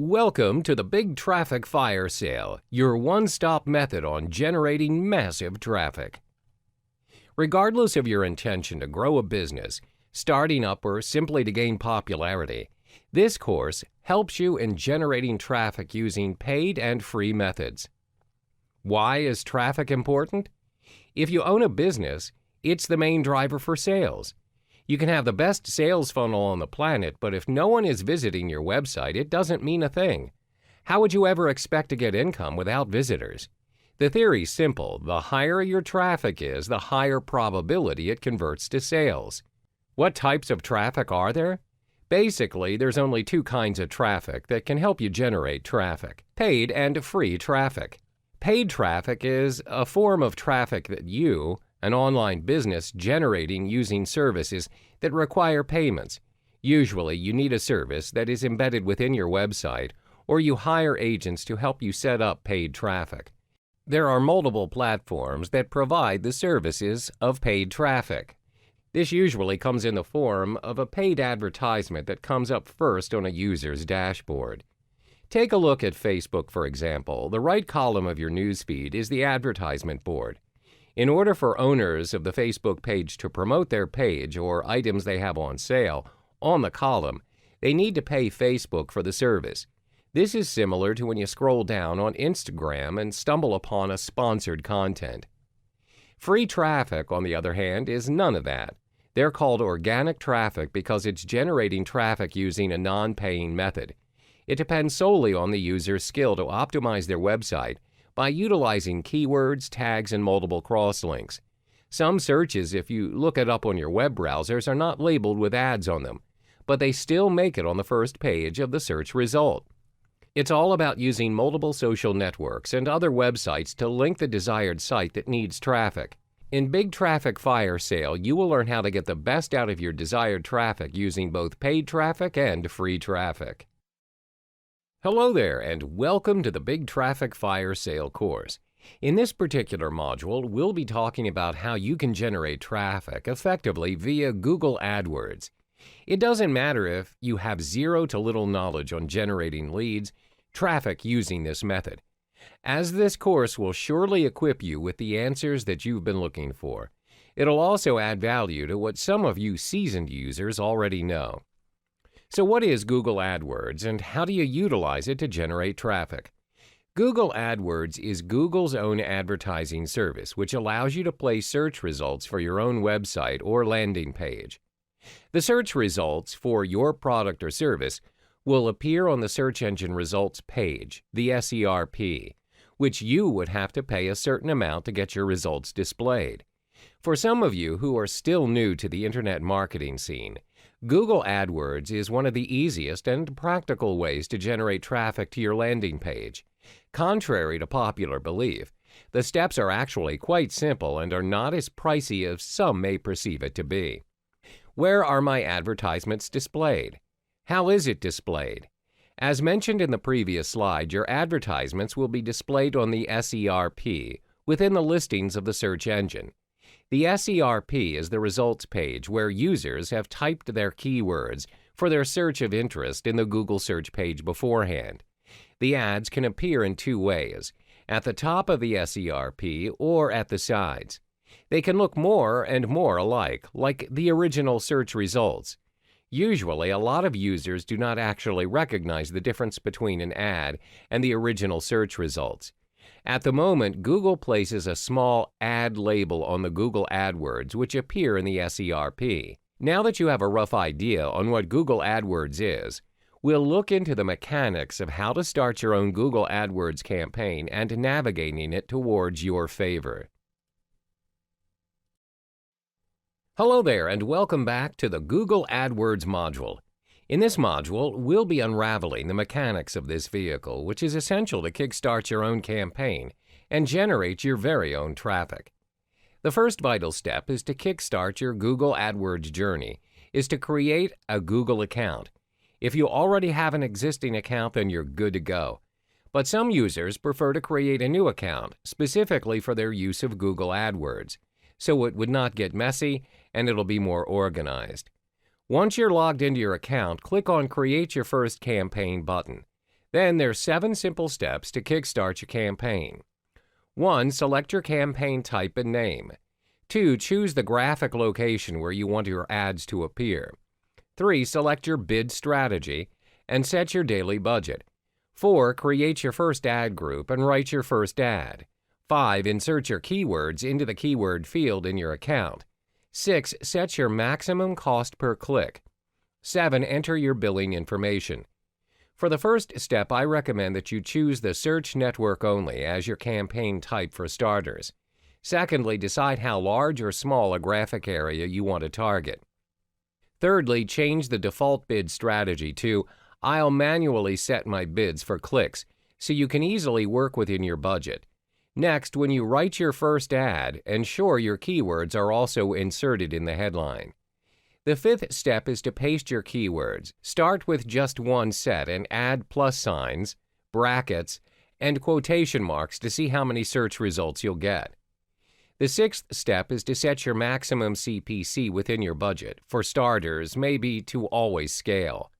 Welcome to the Big Traffic Firesale, your one-stop method on generating massive traffic. Regardless of your intention to grow a business, starting up, or simply to gain popularity, this course helps you in generating traffic using paid and free methods. Why is traffic important? If you own a business, it's the main driver for sales. You can have the best sales funnel on the planet, but if no one is visiting your website, it doesn't mean a thing. How would you ever expect to get income without visitors? The theory's simple. The higher your traffic is, the higher probability it converts to sales. What types of traffic are there? Basically, there's only two kinds of traffic that can help you generate traffic: paid and free traffic. Paid traffic is a form of traffic that you, an online business, generating using services that require payments. Usually, you need a service that is embedded within your website, or you hire agents to help you set up paid traffic. There are multiple platforms that provide the services of paid traffic. This usually comes in the form of a paid advertisement that comes up first on a user's dashboard. Take a look at Facebook, for example. The right column of your newsfeed is the advertisement board. In order for owners of the Facebook page to promote their page or items they have on sale on the column, they need to pay Facebook for the service. This is similar to when you scroll down on Instagram and stumble upon a sponsored content. Free traffic, on the other hand, is none of that. They're called organic traffic because it's generating traffic using a non-paying method. It depends solely on the user's skill to optimize their website by utilizing keywords, tags, and multiple crosslinks. Some searches, if you look it up on your web browsers, are not labeled with ads on them, but they still make it on the first page of the search result. It's all about using multiple social networks and other websites to link the desired site that needs traffic. In Big Traffic Firesale, you will learn how to get the best out of your desired traffic using both paid traffic and free traffic. Hello there, and welcome to the Big Traffic Firesale course. In this particular module, we'll be talking about how you can generate traffic effectively via Google AdWords. It doesn't matter if you have zero to little knowledge on generating leads, traffic using this method, as this course will surely equip you with the answers that you've been looking for. It'll also add value to what some of you seasoned users already know. So what is Google AdWords, and how do you utilize it to generate traffic? Google AdWords is Google's own advertising service, which allows you to place search results for your own website or landing page. The search results for your product or service will appear on the search engine results page, the SERP, which you would have to pay a certain amount to get your results displayed. For some of you who are still new to the internet marketing scene, Google AdWords is one of the easiest and practical ways to generate traffic to your landing page. Contrary to popular belief, the steps are actually quite simple and are not as pricey as some may perceive it to be. Where are my advertisements displayed? How is it displayed? As mentioned in the previous slide, your advertisements will be displayed on the SERP within the listings of the search engine. The SERP is the results page where users have typed their keywords for their search of interest in the Google search page beforehand. The ads can appear in two ways: at the top of the SERP or at the sides. They can look more and more alike, like the original search results. Usually, a lot of users do not actually recognize the difference between an ad and the original search results. At the moment, Google places a small ad label on the Google AdWords, which appear in the SERP. Now that you have a rough idea on what Google AdWords is, we'll look into the mechanics of how to start your own Google AdWords campaign and navigating it towards your favor. Hello there, and welcome back to the Google AdWords module. In this module, we'll be unraveling the mechanics of this vehicle, which is essential to kickstart your own campaign and generate your very own traffic. The first vital step is to kickstart your Google AdWords journey, is to create a Google account. If you already have an existing account, then you're good to go. But some users prefer to create a new account, specifically for their use of Google AdWords, so it would not get messy and it'll be more organized. Once you're logged into your account, click on Create Your First Campaign button. Then there's 7 simple steps to kickstart your campaign. 1. Select your campaign type and name. 2. Choose the graphic location where you want your ads to appear. 3. Select your bid strategy and set your daily budget. 4. Create your first ad group and write your first ad. 5. Insert your keywords into the keyword field in your account. 6. Set your maximum cost per click. 7. Enter your billing information. For the first step, I recommend that you choose the search network only as your campaign type for starters. Secondly, decide how large or small a graphic area you want to target. Thirdly, change the default bid strategy to "I'll manually set my bids for clicks," so you can easily work within your budget. Next, when you write your first ad, ensure your keywords are also inserted in the headline. The 5th step is to paste your keywords. Start with just one set and add plus signs, brackets, and quotation marks to see how many search results you'll get. The 6th step is to set your maximum CPC within your budget. For starters, maybe to always scale.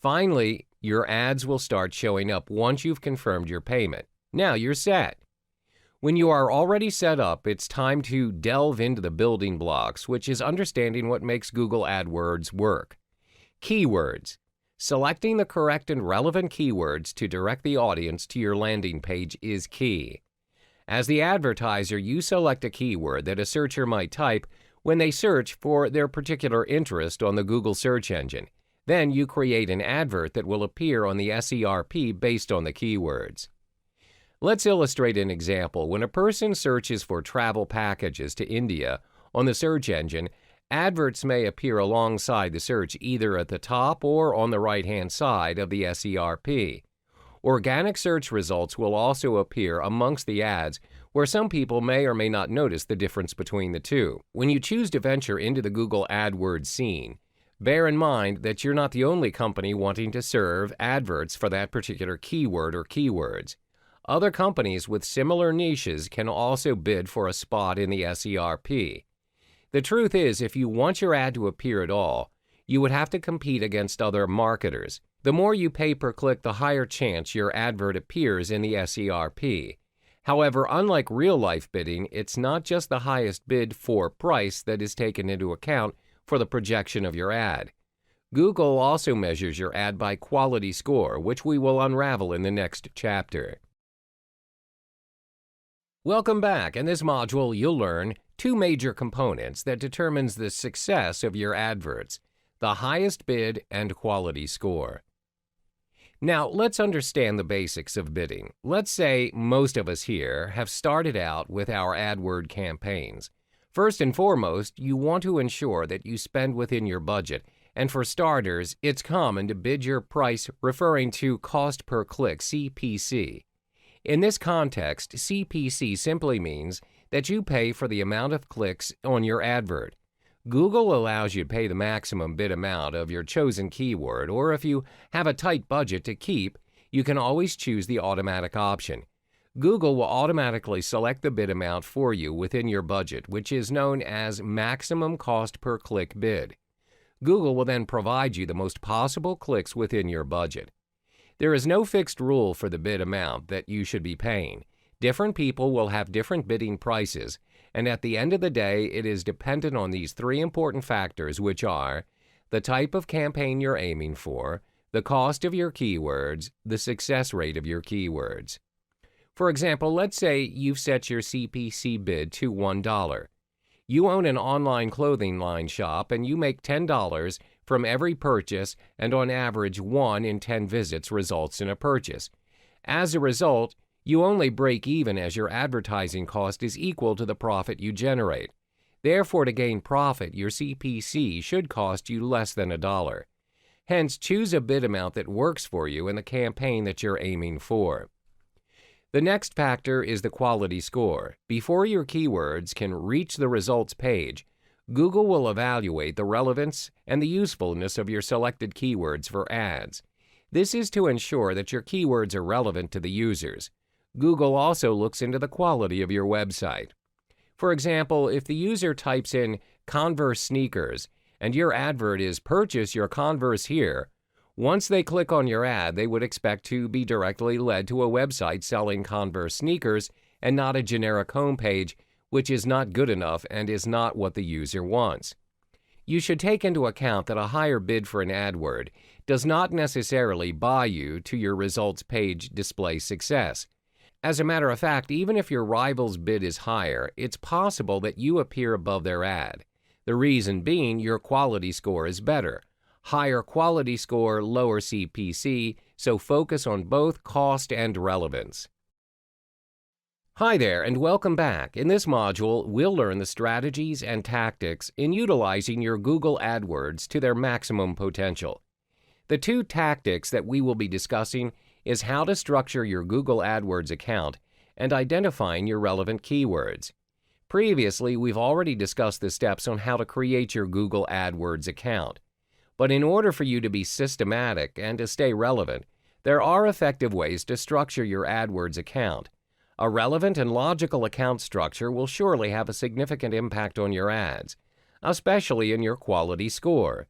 Finally, your ads will start showing up once you've confirmed your payment. Now you're set. When you are already set up, it's time to delve into the building blocks, which is understanding what makes Google AdWords work. Keywords. Selecting the correct and relevant keywords to direct the audience to your landing page is key. As the advertiser, you select a keyword that a searcher might type when they search for their particular interest on the Google search engine. Then you create an advert that will appear on the SERP based on the keywords. Let's illustrate an example. When a person searches for travel packages to India on the search engine, adverts may appear alongside the search either at the top or on the right-hand side of the SERP. Organic search results will also appear amongst the ads, where some people may or may not notice the difference between the two. When you choose to venture into the Google AdWords scene, bear in mind that you're not the only company wanting to serve adverts for that particular keyword or keywords. Other companies with similar niches can also bid for a spot in the SERP. The truth is, if you want your ad to appear at all, you would have to compete against other marketers. The more you pay per click, the higher chance your advert appears in the SERP. However, unlike real-life bidding, it's not just the highest bid for price that is taken into account for the projection of your ad. Google also measures your ad by quality score, which we will unravel in the next chapter. Welcome back. In this module, you'll learn 2 major components that determines the success of your adverts: the highest bid and quality score. Now, let's understand the basics of bidding. Let's say most of us here have started out with our AdWord campaigns. First and foremost, you want to ensure that you spend within your budget, and for starters, it's common to bid your price referring to cost per click, CPC. In this context, CPC simply means that you pay for the amount of clicks on your advert. Google allows you to pay the maximum bid amount of your chosen keyword, or if you have a tight budget to keep, you can always choose the automatic option. Google will automatically select the bid amount for you within your budget, which is known as maximum cost per click bid. Google will then provide you the most possible clicks within your budget. There is no fixed rule for the bid amount that you should be paying. Different people will have different bidding prices, and at the end of the day, it is dependent on these 3 important factors, which are the type of campaign you're aiming for, the cost of your keywords, the success rate of your keywords. For example, let's say you've set your CPC bid to $1. You own an online clothing line shop and you make $10 from every purchase, and on average 1 in 10 visits results in a purchase. As a result, you only break even as your advertising cost is equal to the profit you generate. Therefore, to gain profit, your CPC should cost you less than $1. Hence, choose a bid amount that works for you in the campaign that you're aiming for. The next factor is the quality score. Before your keywords can reach the results page, Google will evaluate the relevance and the usefulness of your selected keywords for ads. This is to ensure that your keywords are relevant to the users. Google also looks into the quality of your website. For example, if the user types in Converse sneakers and your advert is "Purchase your Converse here," Once they click on your ad, they would expect to be directly led to a website selling Converse sneakers and not a generic homepage, which is not good enough and is not what the user wants. You should take into account that a higher bid for an AdWord does not necessarily buy you to your results page display success. As a matter of fact, even if your rival's bid is higher, it's possible that you appear above their ad. The reason being your quality score is better. Higher quality score, lower CPC, so focus on both cost and relevance. Hi there, and welcome back. In this module, we'll learn the strategies and tactics in utilizing your Google AdWords to their maximum potential. The two tactics that we will be discussing is how to structure your Google AdWords account and identifying your relevant keywords. Previously, we've already discussed the steps on how to create your Google AdWords account. But in order for you to be systematic and to stay relevant, there are effective ways to structure your AdWords account. A relevant and logical account structure will surely have a significant impact on your ads, especially in your quality score.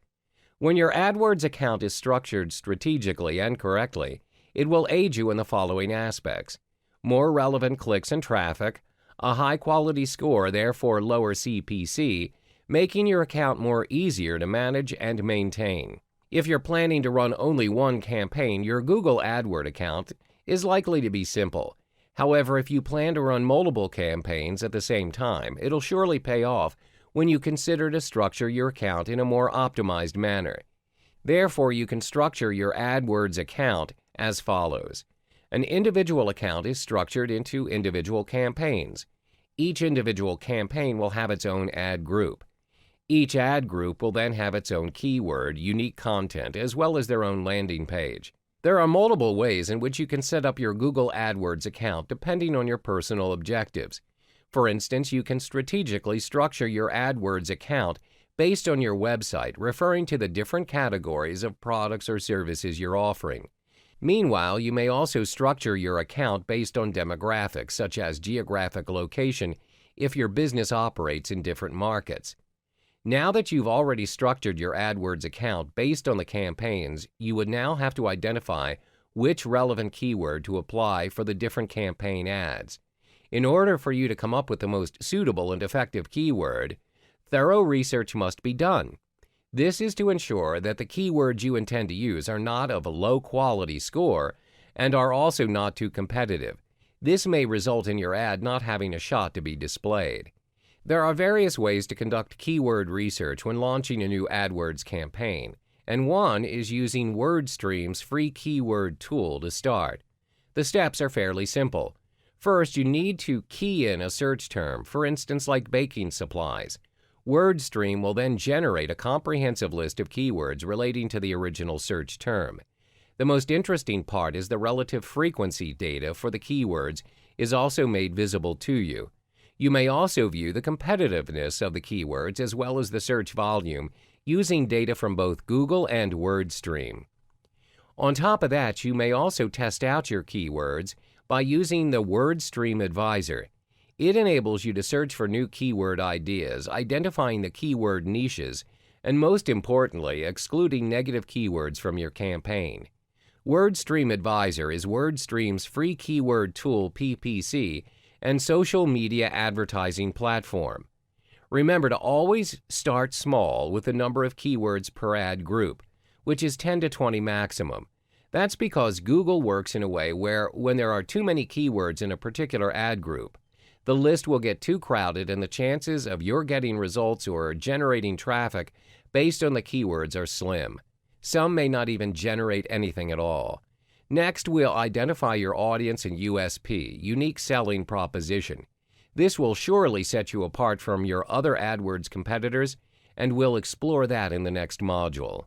When your AdWords account is structured strategically and correctly, it will aid you in the following aspects: more relevant clicks and traffic, a high-quality score, therefore lower CPC, making your account more easier to manage and maintain. If you're planning to run only one campaign, your Google AdWords account is likely to be simple. However, if you plan to run multiple campaigns at the same time, it'll surely pay off when you consider to structure your account in a more optimized manner. Therefore, you can structure your AdWords account as follows. An individual account is structured into individual campaigns. Each individual campaign will have its own ad group. Each ad group will then have its own keyword, unique content, as well as their own landing page. There are multiple ways in which you can set up your Google AdWords account depending on your personal objectives. For instance, you can strategically structure your AdWords account based on your website, referring to the different categories of products or services you're offering. Meanwhile, you may also structure your account based on demographics, such as geographic location, if your business operates in different markets. Now that you've already structured your AdWords account based on the campaigns, you would now have to identify which relevant keyword to apply for the different campaign ads. In order for you to come up with the most suitable and effective keyword, thorough research must be done. This is to ensure that the keywords you intend to use are not of a low quality score and are also not too competitive. This may result in your ad not having a shot to be displayed. There are various ways to conduct keyword research when launching a new AdWords campaign, and one is using WordStream's free keyword tool to start. The steps are fairly simple. First, you need to key in a search term, for instance like baking supplies. WordStream will then generate a comprehensive list of keywords relating to the original search term. The most interesting part is the relative frequency data for the keywords is also made visible to you. You may also view the competitiveness of the keywords as well as the search volume using data from both Google and WordStream. On top of that, you may also test out your keywords by using the WordStream Advisor. It enables you to search for new keyword ideas, identifying the keyword niches, and most importantly, excluding negative keywords from your campaign. WordStream Advisor is WordStream's free keyword tool PPC and social media advertising platform. Remember to always start small with the number of keywords per ad group, which is 10 to 20 maximum. That's because Google works in a way where when there are too many keywords in a particular ad group, the list will get too crowded and the chances of your getting results or generating traffic based on the keywords are slim. Some may not even generate anything at all. Next, we'll identify your audience and USP, unique selling proposition. This will surely set you apart from your other AdWords competitors, and we'll explore that in the next module.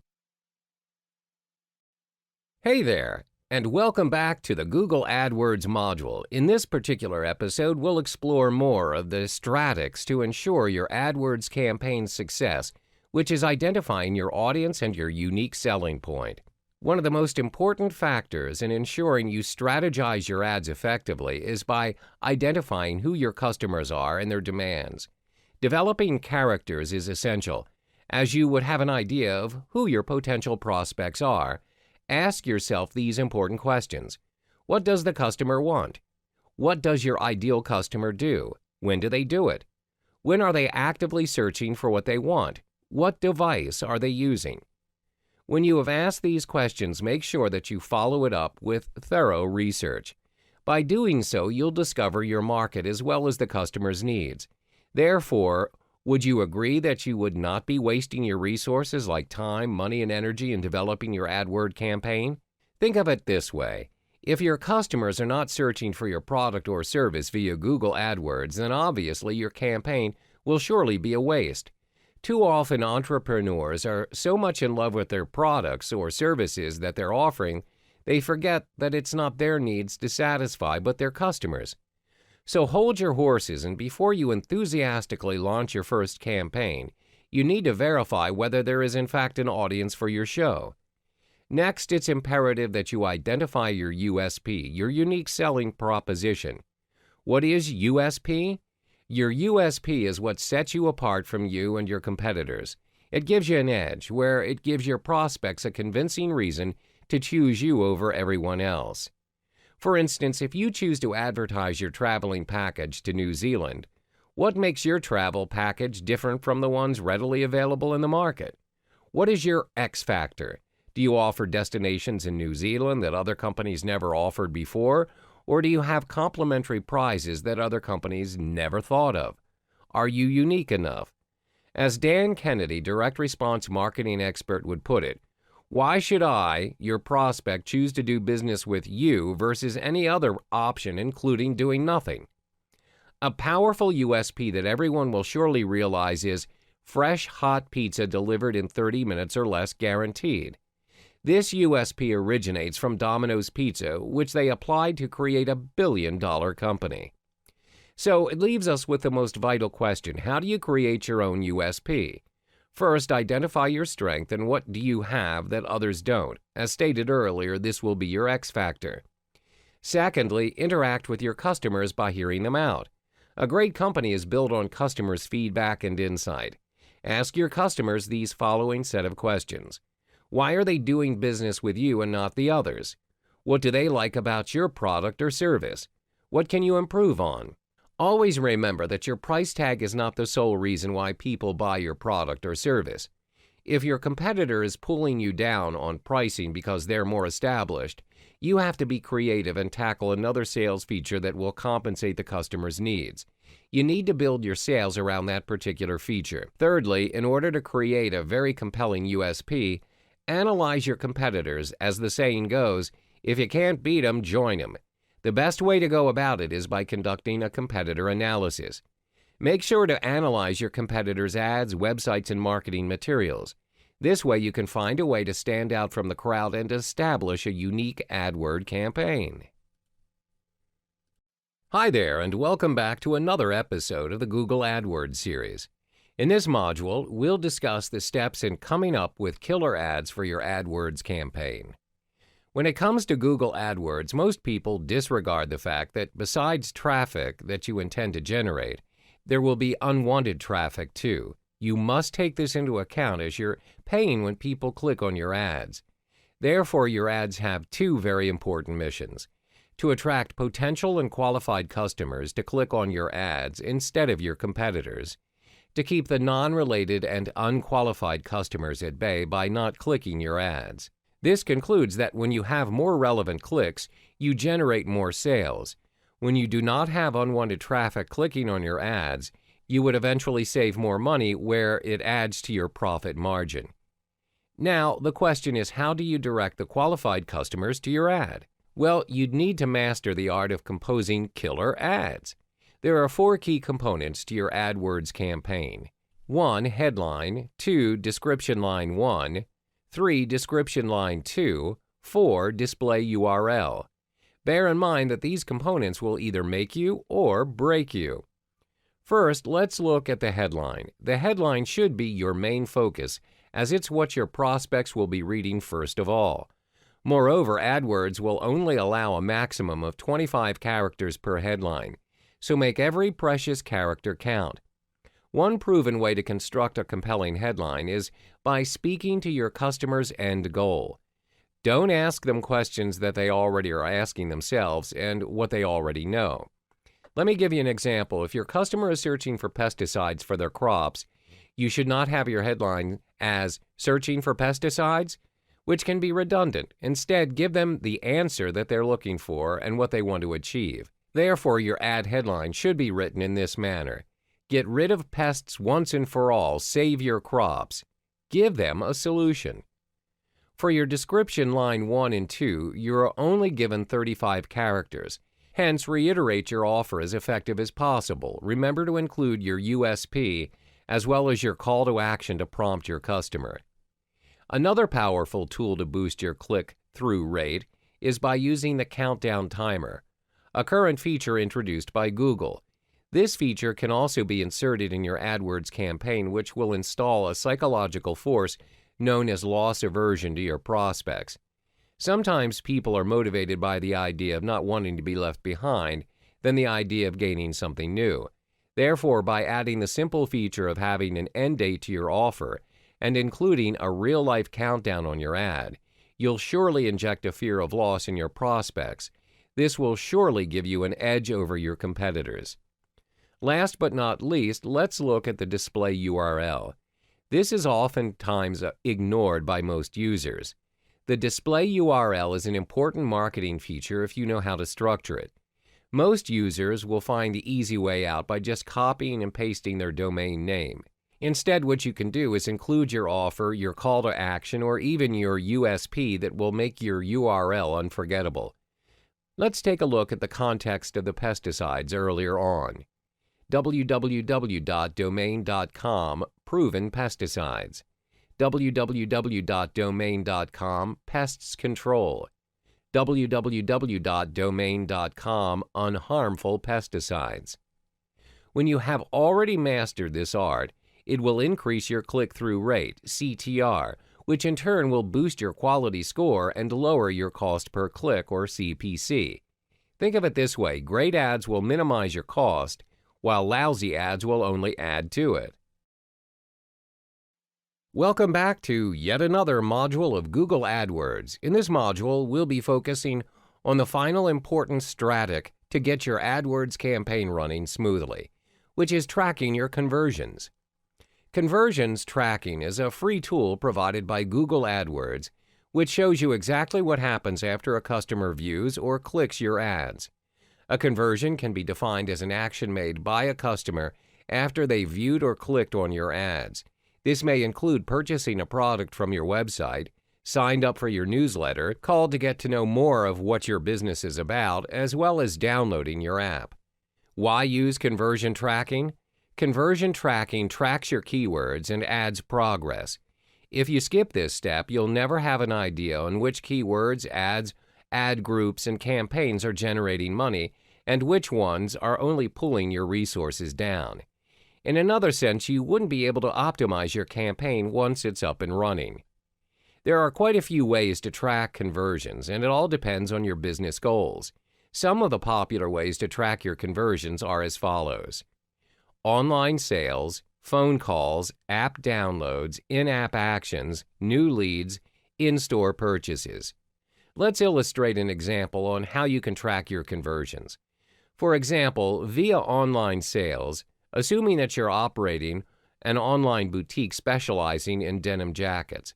Hey there, and welcome back to the Google AdWords module. In this particular episode, we'll explore more of the strategies to ensure your AdWords campaign's success, which is identifying your audience and your unique selling point. One of the most important factors in ensuring you strategize your ads effectively is by identifying who your customers are and their demands. Developing characters is essential, as you would have an idea of who your potential prospects are, Ask yourself these important questions. What does the customer want? What does your ideal customer do? When do they do it? When are they actively searching for what they want? What device are they using? When you have asked these questions, make sure that you follow it up with thorough research. By doing so, you'll discover your market as well as the customer's needs. Therefore, would you agree that you would not be wasting your resources like time, money, and energy in developing your AdWord campaign? Think of it this way. If your customers are not searching for your product or service via Google AdWords, then obviously your campaign will surely be a waste. Too often, entrepreneurs are so much in love with their products or services that they're offering, they forget that it's not their needs to satisfy, but their customers. So hold your horses, and before you enthusiastically launch your first campaign, you need to verify whether there is in fact an audience for your show. Next, it's imperative that you identify your USP, your unique selling proposition. What is USP? Your USP is what sets you apart from you and your competitors. It gives you an edge, where it gives your prospects a convincing reason to choose you over everyone else. For instance, if you choose to advertise your traveling package to New Zealand, what makes your travel package different from the ones readily available in the market? What is your X factor? Do you offer destinations in New Zealand that other companies never offered before? Or do you have complimentary prizes that other companies never thought of? Are you unique enough? As Dan Kennedy, direct response marketing expert, would put it, why should I, your prospect, choose to do business with you versus any other option, including doing nothing? A powerful USP that everyone will surely realize is fresh, hot pizza delivered in 30 minutes or less guaranteed. This USP originates from Domino's Pizza, which they applied to create a billion-dollar company. So it leaves us with the most vital question: how do you create your own USP? First, identify your strength and what do you have that others don't. As stated earlier, this will be your X factor. Secondly, interact with your customers by hearing them out. A great company is built on customers' feedback and insight. Ask your customers these following set of questions. Why are they doing business with you and not the others? What do they like about your product or service? What can you improve on? Always remember that your price tag is not the sole reason why people buy your product or service. If your competitor is pulling you down on pricing because they're more established, you have to be creative and tackle another sales feature that will compensate the customer's needs. You need to build your sales around that particular feature. Thirdly, in order to create a very compelling USP, analyze your competitors. As the saying goes, if you can't beat them, join them. The best way to go about it is by conducting a competitor analysis. Make sure to analyze your competitors' ads, websites, and marketing materials. This way you can find a way to stand out from the crowd and establish a unique AdWord campaign. Hi there, and welcome back to another episode of the Google AdWords series. In this module, we'll discuss the steps in coming up with killer ads for your AdWords campaign. When it comes to Google AdWords, most people disregard the fact that besides traffic that you intend to generate, there will be unwanted traffic too. You must take this into account as you're paying when people click on your ads. Therefore, your ads have two very important missions: to attract potential and qualified customers to click on your ads instead of your competitors, to keep the non-related and unqualified customers at bay by not clicking your ads. This concludes that when you have more relevant clicks, you generate more sales. When you do not have unwanted traffic clicking on your ads, you would eventually save more money where it adds to your profit margin. Now, the question is, how do you direct the qualified customers to your ad? Well, you'd need to master the art of composing killer ads. There are 4 key components to your AdWords campaign. 1. Headline. 2. Description line 1. 3. Description line 2. 4. Display URL. Bear in mind that these components will either make you or break you. First, let's look at the headline. The headline should be your main focus, as it's what your prospects will be reading first of all. Moreover, AdWords will only allow a maximum of 25 characters per headline, so make every precious character count. One proven way to construct a compelling headline is by speaking to your customer's end goal. Don't ask them questions that they already are asking themselves and what they already know. Let me give you an example. If your customer is searching for pesticides for their crops, you should not have your headline as "Searching for pesticides," which can be redundant. Instead, give them the answer that they're looking for and what they want to achieve. Therefore, your ad headline should be written in this manner: "Get rid of pests once and for all, save your crops." Give them a solution. For your description line 1 and 2, you are only given 35 characters. Hence, reiterate your offer as effective as possible. Remember to include your USP as well as your call to action to prompt your customer. Another powerful tool to boost your click-through rate is by using the countdown timer, a current feature introduced by Google. This feature can also be inserted in your AdWords campaign, which will install a psychological force known as loss aversion to your prospects. Sometimes people are motivated by the idea of not wanting to be left behind than the idea of gaining something new. Therefore, by adding the simple feature of having an end date to your offer and including a real-life countdown on your ad, you'll surely inject a fear of loss in your prospects. This will surely give you an edge over your competitors. Last but not least, let's look at the display URL. This is oftentimes ignored by most users. The display URL is an important marketing feature if you know how to structure it. Most users will find the easy way out by just copying and pasting their domain name. Instead, what you can do is include your offer, your call to action, or even your USP that will make your URL unforgettable. Let's take a look at the context of the pesticides earlier on. www.domain.com proven pesticides. www.domain.com pests control. www.domain.com unharmful pesticides. When you have already mastered this art, it will increase your click-through rate, CTR, which in turn will boost your quality score and lower your cost per click, or CPC. Think of it this way: great ads will minimize your cost, while lousy ads will only add to it. Welcome back to yet another module of Google AdWords. In this module, we'll be focusing on the final important strategy to get your AdWords campaign running smoothly, which is tracking your conversions. Conversions tracking is a free tool provided by Google AdWords, which shows you exactly what happens after a customer views or clicks your ads. A conversion can be defined as an action made by a customer after they viewed or clicked on your ads. This may include purchasing a product from your website, signed up for your newsletter, called to get to know more of what your business is about, as well as downloading your app. Why use conversion tracking? Conversion tracking tracks your keywords and ads progress. If you skip this step, you'll never have an idea on which keywords, ads, ad groups, and campaigns are generating money and which ones are only pulling your resources down. In another sense, you wouldn't be able to optimize your campaign once it's up and running. There are quite a few ways to track conversions, and it all depends on your business goals. Some of the popular ways to track your conversions are as follows: online sales, phone calls, app downloads, in-app actions, new leads, in-store purchases. Let's illustrate an example on how you can track your conversions. For example, via online sales, assuming that you're operating an online boutique specializing in denim jackets.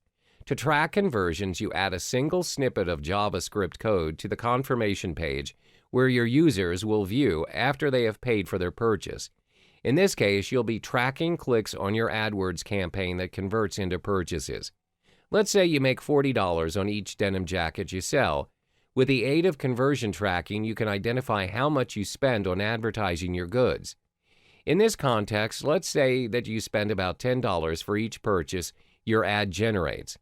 To track conversions, you add a single snippet of JavaScript code to the confirmation page where your users will view after they have paid for their purchase. In this case, you'll be tracking clicks on your AdWords campaign that converts into purchases. Let's say you make $40 on each denim jacket you sell. With the aid of conversion tracking, you can identify how much you spend on advertising your goods. In this context, let's say that you spend about $10 for each purchase your ad generates.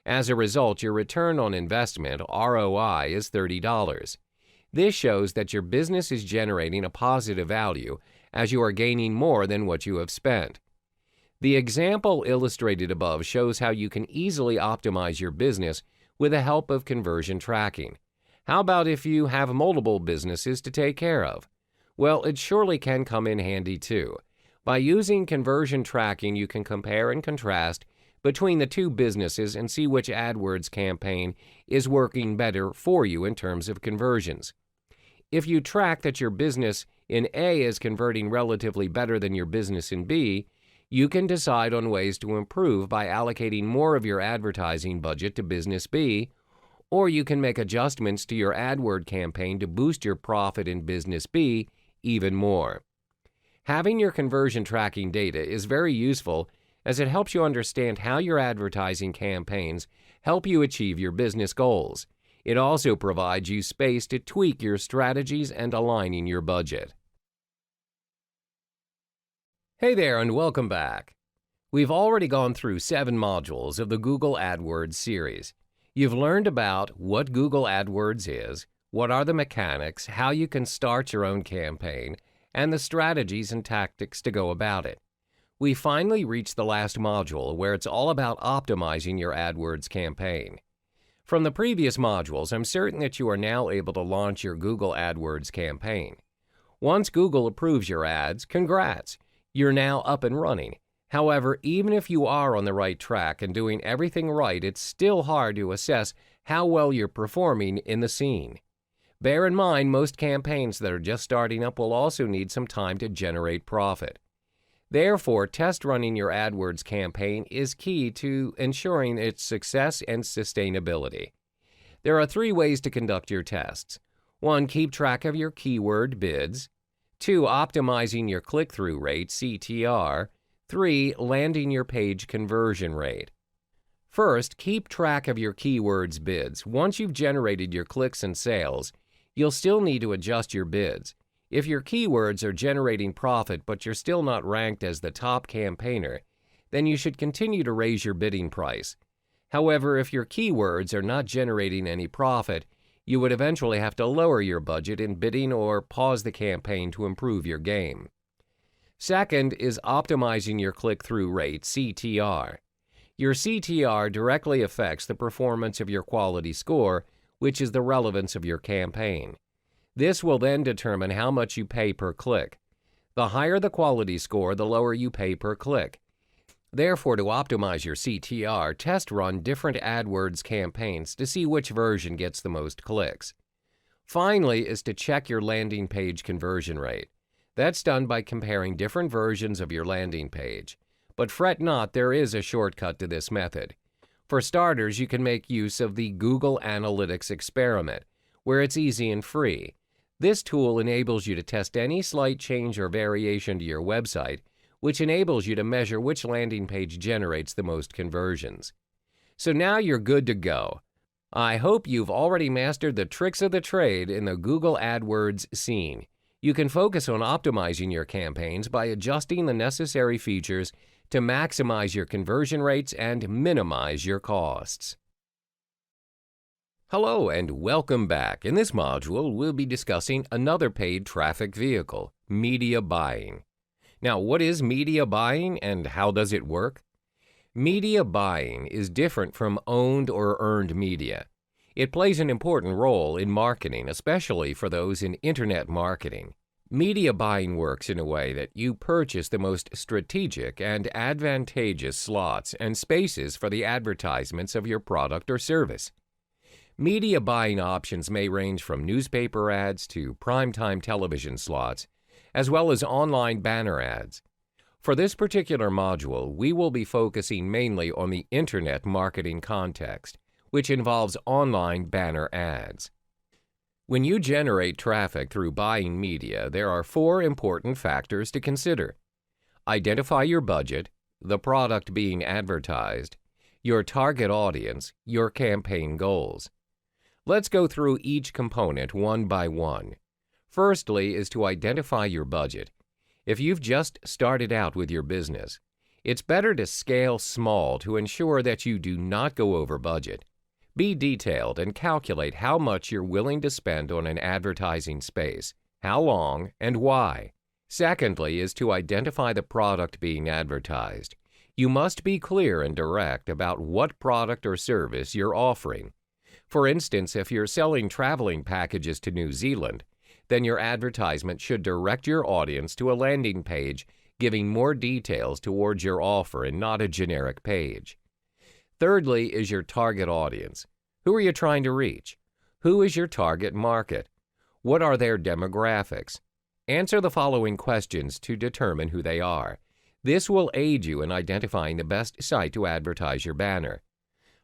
As a result, your return on investment, ROI, is $30. This shows that your business is generating a positive value as you are gaining more than what you have spent. The example illustrated above shows how you can easily optimize your business with the help of conversion tracking. How about if you have multiple businesses to take care of? Well, it surely can come in handy too. By using conversion tracking, you can compare and contrast between the two businesses and see which AdWords campaign is working better for you in terms of conversions. If you track that your business in A is converting relatively better than your business in B, you can decide on ways to improve by allocating more of your advertising budget to business B, or you can make adjustments to your AdWord campaign to boost your profit in business B even more. Having your conversion tracking data is very useful as it helps you understand how your advertising campaigns help you achieve your business goals. It also provides you space to tweak your strategies and aligning your budget. Hey there and welcome back. We've already gone through 7 modules of the Google AdWords series. You've learned about what Google AdWords is, what are the mechanics, how you can start your own campaign, and the strategies and tactics to go about it. We finally reached the last module where it's all about optimizing your AdWords campaign. From the previous modules, I'm certain that you are now able to launch your Google AdWords campaign. Once Google approves your ads, congrats! You're now up and running. However, even if you are on the right track and doing everything right, it's still hard to assess how well you're performing in the scene. Bear in mind, most campaigns that are just starting up will also need some time to generate profit. Therefore, test running your AdWords campaign is key to ensuring its success and sustainability. There are 3 ways to conduct your tests. 1. Keep track of your keyword bids. 2. Optimizing your click-through rate, CTR. 3. Landing your page conversion rate. First, keep track of your keywords bids. Once you've generated your clicks and sales, you'll still need to adjust your bids. If your keywords are generating profit but you're still not ranked as the top campaigner, then you should continue to raise your bidding price. However, if your keywords are not generating any profit, you would eventually have to lower your budget in bidding or pause the campaign to improve your game. Second is optimizing your click-through rate, CTR. Your CTR directly affects the performance of your quality score, which is the relevance of your campaign. This will then determine how much you pay per click. The higher the quality score, the lower you pay per click. Therefore, to optimize your CTR, test run different AdWords campaigns to see which version gets the most clicks. Finally is to check your landing page conversion rate. That's done by comparing different versions of your landing page. But fret not, there is a shortcut to this method. For starters, you can make use of the Google Analytics experiment, where it's easy and free. This tool enables you to test any slight change or variation to your website, which enables you to measure which landing page generates the most conversions. So now you're good to go. I hope you've already mastered the tricks of the trade in the Google AdWords scene. You can focus on optimizing your campaigns by adjusting the necessary features to maximize your conversion rates and minimize your costs. Hello and welcome back. In this module, we'll be discussing another paid traffic vehicle, media buying. Now, what is media buying and how does it work? Media buying is different from owned or earned media. It plays an important role in marketing, especially for those in internet marketing. Media buying works in a way that you purchase the most strategic and advantageous slots and spaces for the advertisements of your product or service. Media buying options may range from newspaper ads to primetime television slots, as well as online banner ads. For this particular module, we will be focusing mainly on the internet marketing context, which involves online banner ads. When you generate traffic through buying media, there are 4 important factors to consider. Identify your budget, the product being advertised, your target audience, your campaign goals. Let's go through each component one by one. Firstly is to identify your budget. If you've just started out with your business, it's better to scale small to ensure that you do not go over budget. Be detailed and calculate how much you're willing to spend on an advertising space, how long, and why. Secondly is to identify the product being advertised. You must be clear and direct about what product or service you're offering. For instance, if you're selling traveling packages to New Zealand, then your advertisement should direct your audience to a landing page giving more details towards your offer and not a generic page. Thirdly is your target audience. Who are you trying to reach? Who is your target market? What are their demographics? Answer the following questions to determine who they are. This will aid you in identifying the best site to advertise your banner.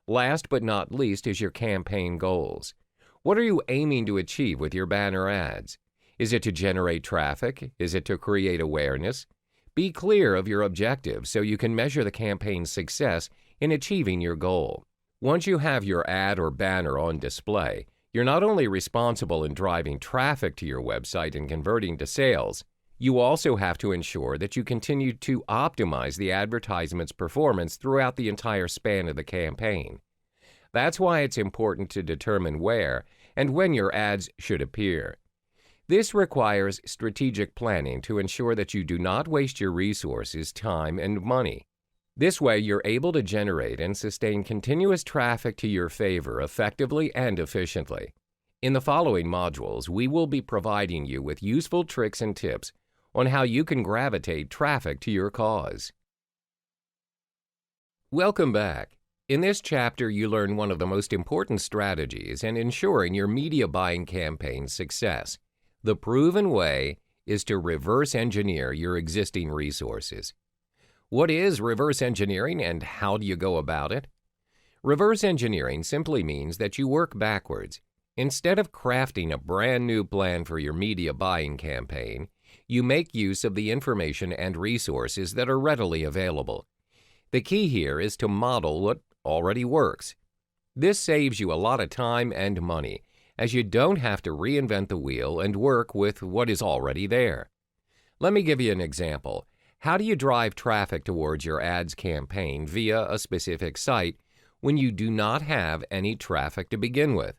Last but not least is your campaign goals. What are you aiming to achieve with your banner ads? Is it to generate traffic? Is it to create awareness? Be clear of your objectives so you can measure the campaign's success in achieving your goal. Once you have your ad or banner on display, you're not only responsible in driving traffic to your website and converting to sales, you also have to ensure that you continue to optimize the advertisement's performance throughout the entire span of the campaign. That's why it's important to determine where and when your ads should appear. This requires strategic planning to ensure that you do not waste your resources, time, and money. This way, you're able to generate and sustain continuous traffic to your favor effectively and efficiently. In the following modules, we will be providing you with useful tricks and tips on how you can gravitate traffic to your cause. Welcome back. In this chapter, you learn one of the most important strategies in ensuring your media buying campaign's success. The proven way is to reverse engineer your existing resources. What is reverse engineering and how do you go about it? Reverse engineering simply means that you work backwards. Instead of crafting a brand new plan for your media buying campaign, you make use of the information and resources that are readily available. The key here is to model what already works. This saves you a lot of time and money, as you don't have to reinvent the wheel and work with what is already there. Let me give you an example. How do you drive traffic towards your ads campaign via a specific site when you do not have any traffic to begin with?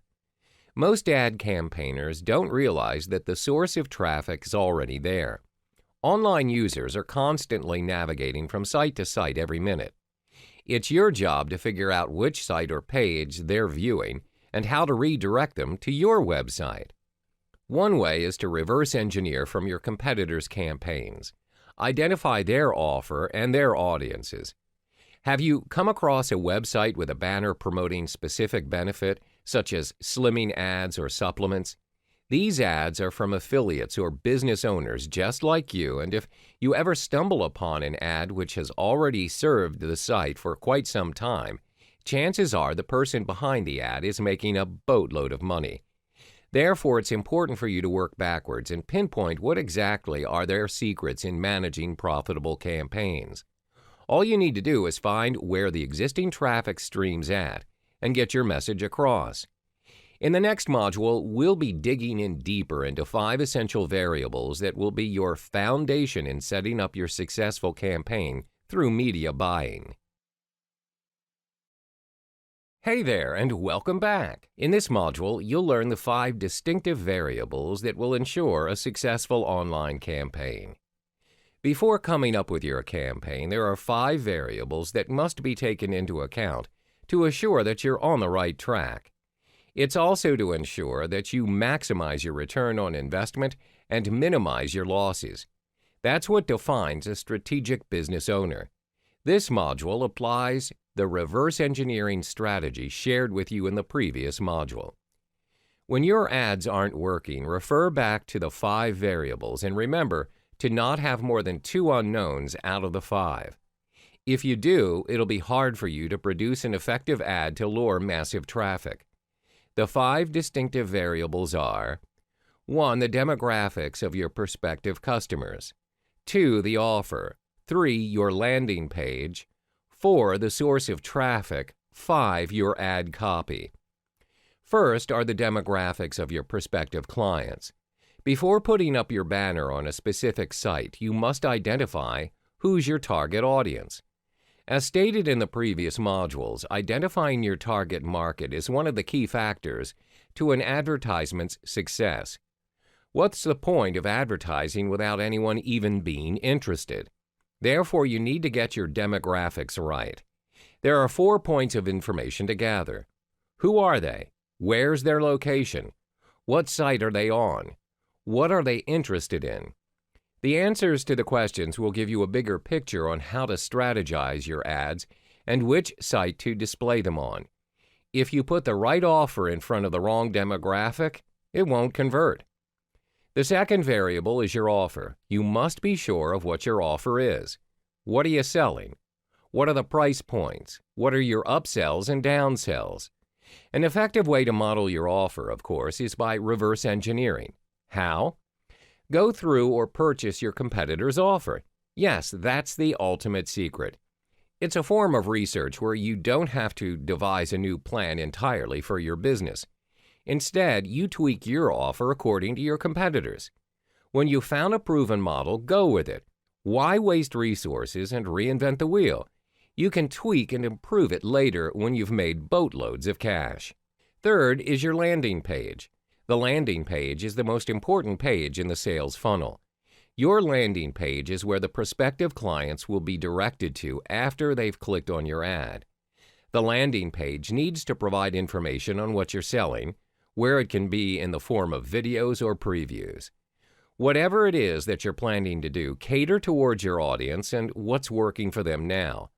Most ad campaigners don't realize that the source of traffic is already there. Online users are constantly navigating from site to site every minute. It's your job to figure out which site or page they're viewing and how to redirect them to your website. One way is to reverse engineer from your competitors' campaigns. Identify their offer and their audiences. Have you come across a website with a banner promoting specific benefit, such as slimming ads or supplements? These ads are from affiliates or business owners just like you, and if you ever stumble upon an ad which has already served the site for quite some time, chances are the person behind the ad is making a boatload of money. Therefore, it's important for you to work backwards and pinpoint what exactly are their secrets in managing profitable campaigns. All you need to do is find where the existing traffic stream's at and get your message across. In the next module, we'll be digging in deeper into 5 essential variables that will be your foundation in setting up your successful campaign through media buying. Hey there, and welcome back. In this module, you'll learn the 5 distinctive variables that will ensure a successful online campaign. Before coming up with your campaign, there are 5 variables that must be taken into account to assure that you're on the right track. It's also to ensure that you maximize your return on investment and minimize your losses. That's what defines a strategic business owner. This module applies the reverse engineering strategy shared with you in the previous module. When your ads aren't working, refer back to the 5 variables and remember to not have more than 2 unknowns out of the 5. If you do, it'll be hard for you to produce an effective ad to lure massive traffic. The 5 distinctive variables are: 1. The demographics of your prospective customers. 2. The offer. 3. Your landing page. 4. The source of traffic. 5. Your ad copy. First are the demographics of your prospective clients. Before putting up your banner on a specific site, you must identify who's your target audience. As stated in the previous modules, identifying your target market is one of the key factors to an advertisement's success. What's the point of advertising without anyone even being interested? Therefore, you need to get your demographics right. There are 4 points of information to gather. Who are they? Where's their location? What site are they on? What are they interested in? The answers to the questions will give you a bigger picture on how to strategize your ads and which site to display them on. If you put the right offer in front of the wrong demographic, it won't convert. The second variable is your offer. You must be sure of what your offer is. What are you selling? What are the price points? What are your upsells and downsells? An effective way to model your offer, of course, is by reverse engineering. How? Go through or purchase your competitor's offer. Yes, that's the ultimate secret. It's a form of research where you don't have to devise a new plan entirely for your business. Instead, you tweak your offer according to your competitors. When you've found a proven model, go with it. Why waste resources and reinvent the wheel? You can tweak and improve it later when you've made boatloads of cash. Third is your landing page. The landing page is the most important page in the sales funnel. Your landing page is where the prospective clients will be directed to after they've clicked on your ad. The landing page needs to provide information on what you're selling, where it can be in the form of videos or previews. Whatever it is that you're planning to do, cater towards your audience and what's working for them now.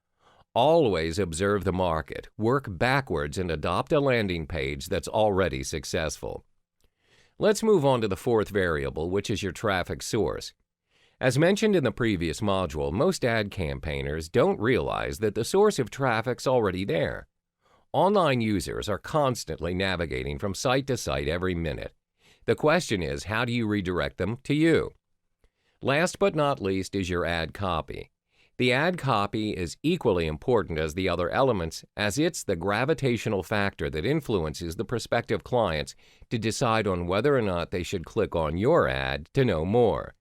Always observe the market, work backwards, and adopt a landing page that's already successful. Let's move on to the fourth variable, which is your traffic source. As mentioned in the previous module, most ad campaigners don't realize that the source of traffic's already there. Online users are constantly navigating from site to site every minute. The question is, how do you redirect them to you? Last but not least is your ad copy. The ad copy is equally important as the other elements, as it's the gravitational factor that influences the prospective clients to decide on whether or not they should click on your ad to know more.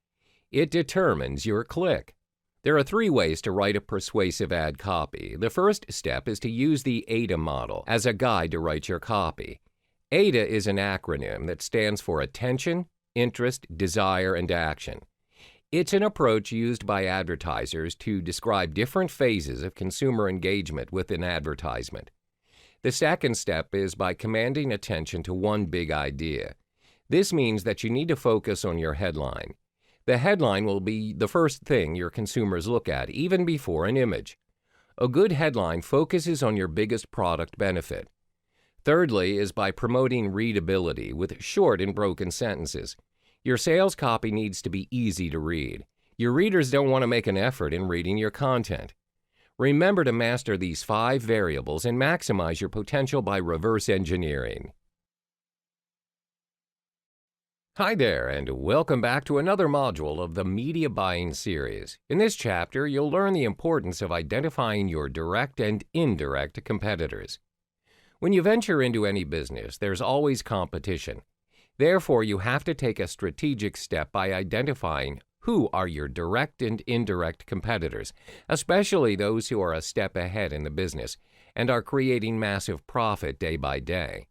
It determines your click. There are 3 ways to write a persuasive ad copy. The first step is to use the AIDA model as a guide to write your copy. AIDA is an acronym that stands for Attention, Interest, Desire, and Action. It's an approach used by advertisers to describe different phases of consumer engagement with an advertisement. The second step is by commanding attention to one big idea. This means that you need to focus on your headline. The headline will be the first thing your consumers look at, even before an image. A good headline focuses on your biggest product benefit. Thirdly is by promoting readability with short and broken sentences. Your sales copy needs to be easy to read. Your readers don't want to make an effort in reading your content. Remember to master these 5 variables and maximize your potential by reverse engineering. Hi there, and welcome back to another module of the Media Buying series. In this chapter, you'll learn the importance of identifying your direct and indirect competitors. When you venture into any business, there's always competition. Therefore, you have to take a strategic step by identifying who are your direct and indirect competitors, especially those who are a step ahead in the business and are creating massive profit day by day.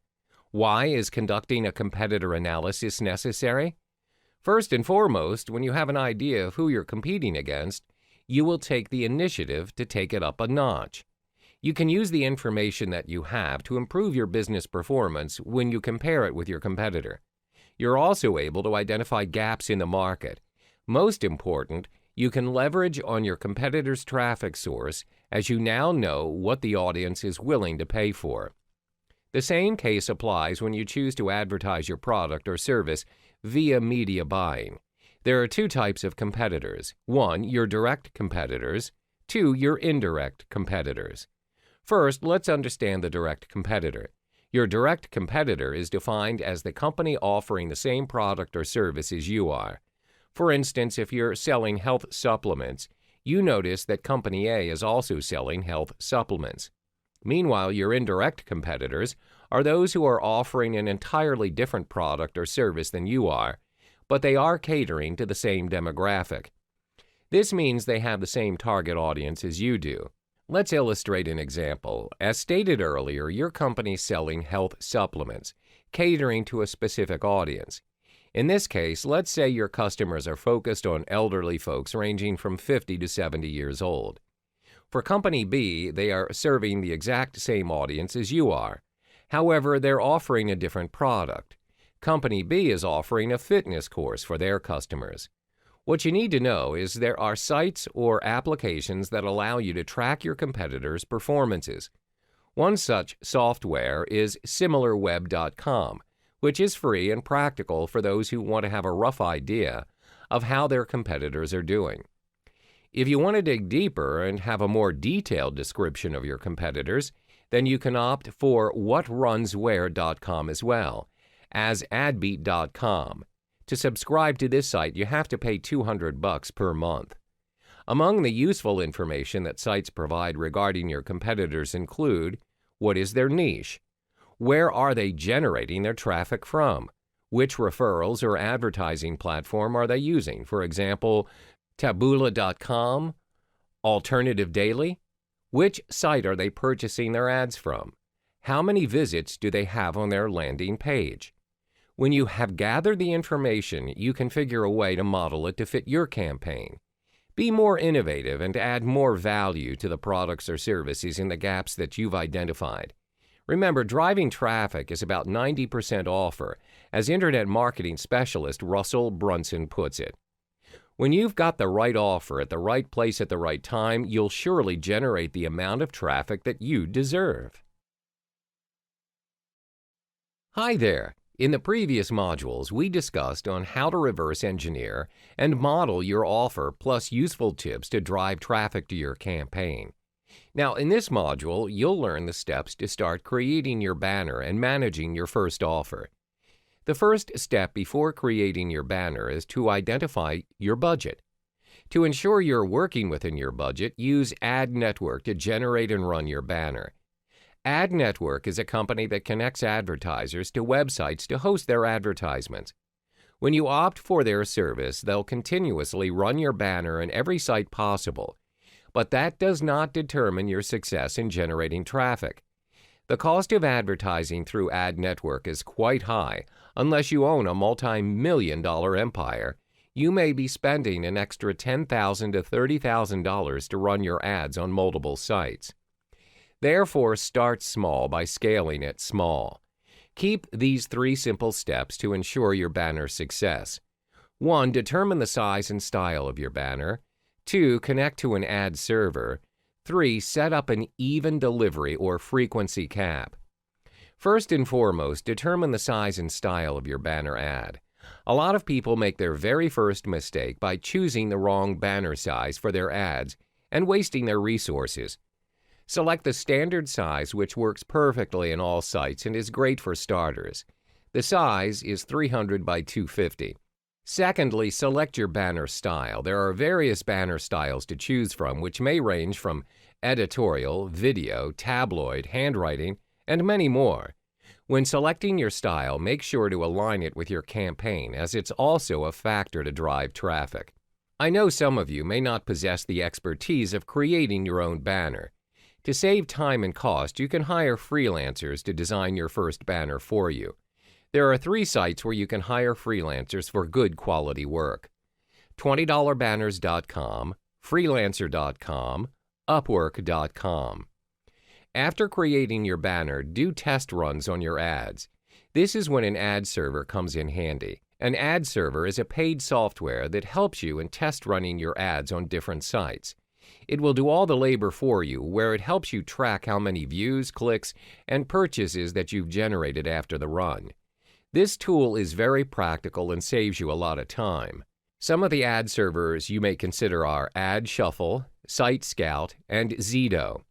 Why is conducting a competitor analysis necessary? First and foremost, when you have an idea of who you're competing against, you will take the initiative to take it up a notch. You can use the information that you have to improve your business performance when you compare it with your competitor. You're also able to identify gaps in the market. Most important, you can leverage on your competitor's traffic source as you now know what the audience is willing to pay for. The same case applies when you choose to advertise your product or service via media buying. There are 2 types of competitors. 1, your direct competitors. 2, your indirect competitors. First, let's understand the direct competitor. Your direct competitor is defined as the company offering the same product or service as you are. For instance, if you're selling health supplements, you notice that Company A is also selling health supplements. Meanwhile, your indirect competitors are those who are offering an entirely different product or service than you are, but they are catering to the same demographic. This means they have the same target audience as you do. Let's illustrate an example. As stated earlier, your company is selling health supplements, catering to a specific audience. In this case, let's say your customers are focused on elderly folks ranging from 50 to 70 years old. For Company B, they are serving the exact same audience as you are. However, they're offering a different product. Company B is offering a fitness course for their customers. What you need to know is there are sites or applications that allow you to track your competitors' performances. One such software is SimilarWeb.com, which is free and practical for those who want to have a rough idea of how their competitors are doing. If you want to dig deeper and have a more detailed description of your competitors, then you can opt for WhatRunsWhere.com as well as AdBeat.com. To subscribe to this site, you have to pay $200 per month. Among the useful information that sites provide regarding your competitors include: what is their niche? Where are they generating their traffic from? Which referrals or advertising platform are they using? For example, Taboola.com, Alternative Daily? Which site are they purchasing their ads from? How many visits do they have on their landing page? When you have gathered the information, you can figure a way to model it to fit your campaign. Be more innovative and add more value to the products or services in the gaps that you've identified. Remember, driving traffic is about 90% offer, as Internet marketing specialist Russell Brunson puts it. When you've got the right offer at the right place at the right time, you'll surely generate the amount of traffic that you deserve. Hi there! In the previous modules, we discussed on how to reverse engineer and model your offer plus useful tips to drive traffic to your campaign. Now, in this module, you'll learn the steps to start creating your banner and managing your first offer. The first step before creating your banner is to identify your budget. To ensure you're working within your budget, use Ad Network to generate and run your banner. Ad Network is a company that connects advertisers to websites to host their advertisements. When you opt for their service, they'll continuously run your banner in every site possible, but that does not determine your success in generating traffic. The cost of advertising through Ad Network is quite high. Unless you own a multi-million-dollar empire, you may be spending an extra $10,000 to $30,000 to run your ads on multiple sites. Therefore, start small by scaling it small. Keep these 3 simple steps to ensure your banner's success. 1. Determine the size and style of your banner. 2. Connect to an ad server. 3. Set up an even delivery or frequency cap. First and foremost, determine the size and style of your banner ad. A lot of people make their very first mistake by choosing the wrong banner size for their ads and wasting their resources. Select the standard size, which works perfectly in all sites and is great for starters. The size is 300 by 250. Secondly, select your banner style. There are various banner styles to choose from, which may range from editorial, video, tabloid, handwriting, and many more. When selecting your style, make sure to align it with your campaign, as it's also a factor to drive traffic. I know some of you may not possess the expertise of creating your own banner. To save time and cost, you can hire freelancers to design your first banner for you. There are 3 sites where you can hire freelancers for good quality work: $20banners.com, freelancer.com, upwork.com. After creating your banner, do test runs on your ads. This is when an ad server comes in handy. An ad server is a paid software that helps you in test running your ads on different sites. It will do all the labor for you, where it helps you track how many views, clicks, and purchases that you've generated after the run. This tool is very practical and saves you a lot of time. Some of the ad servers you may consider are Ad Shuffle, Site Scout, and Zito.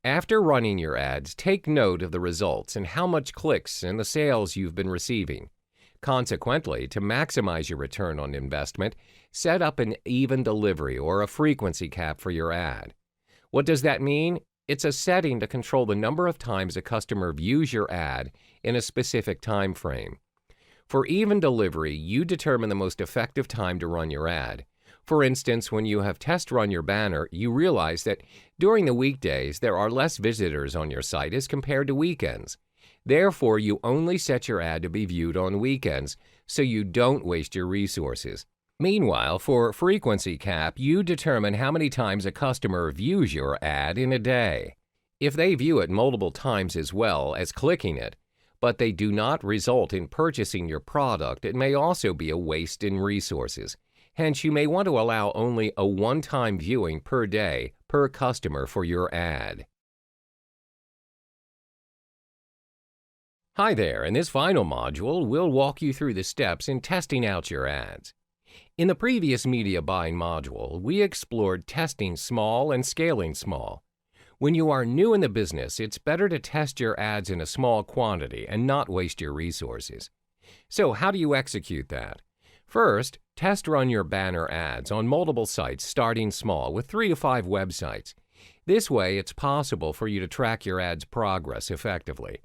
After running your ads, take note of the results and how much clicks and the sales you've been receiving. Consequently, to maximize your return on investment, set up an even delivery or a frequency cap for your ad. What does that mean? It's a setting to control the number of times a customer views your ad in a specific time frame. For even delivery, you determine the most effective time to run your ad. For instance, when you have test run your banner, you realize that during the weekdays there are less visitors on your site as compared to weekends. Therefore, you only set your ad to be viewed on weekends, so you don't waste your resources. Meanwhile, for frequency cap, you determine how many times a customer views your ad in a day. If they view it multiple times as well as clicking it, but they do not result in purchasing your product, it may also be a waste in resources. Hence, you may want to allow only a one-time viewing per day per customer for your ad. Hi there, in this final module, we'll walk you through the steps in testing out your ads. In the previous media buying module, we explored testing small and scaling small. When you are new in the business, it's better to test your ads in a small quantity and not waste your resources. So how do you execute that? First, test run your banner ads on multiple sites starting small with 3 to 5 websites. This way, it's possible for you to track your ad's progress effectively.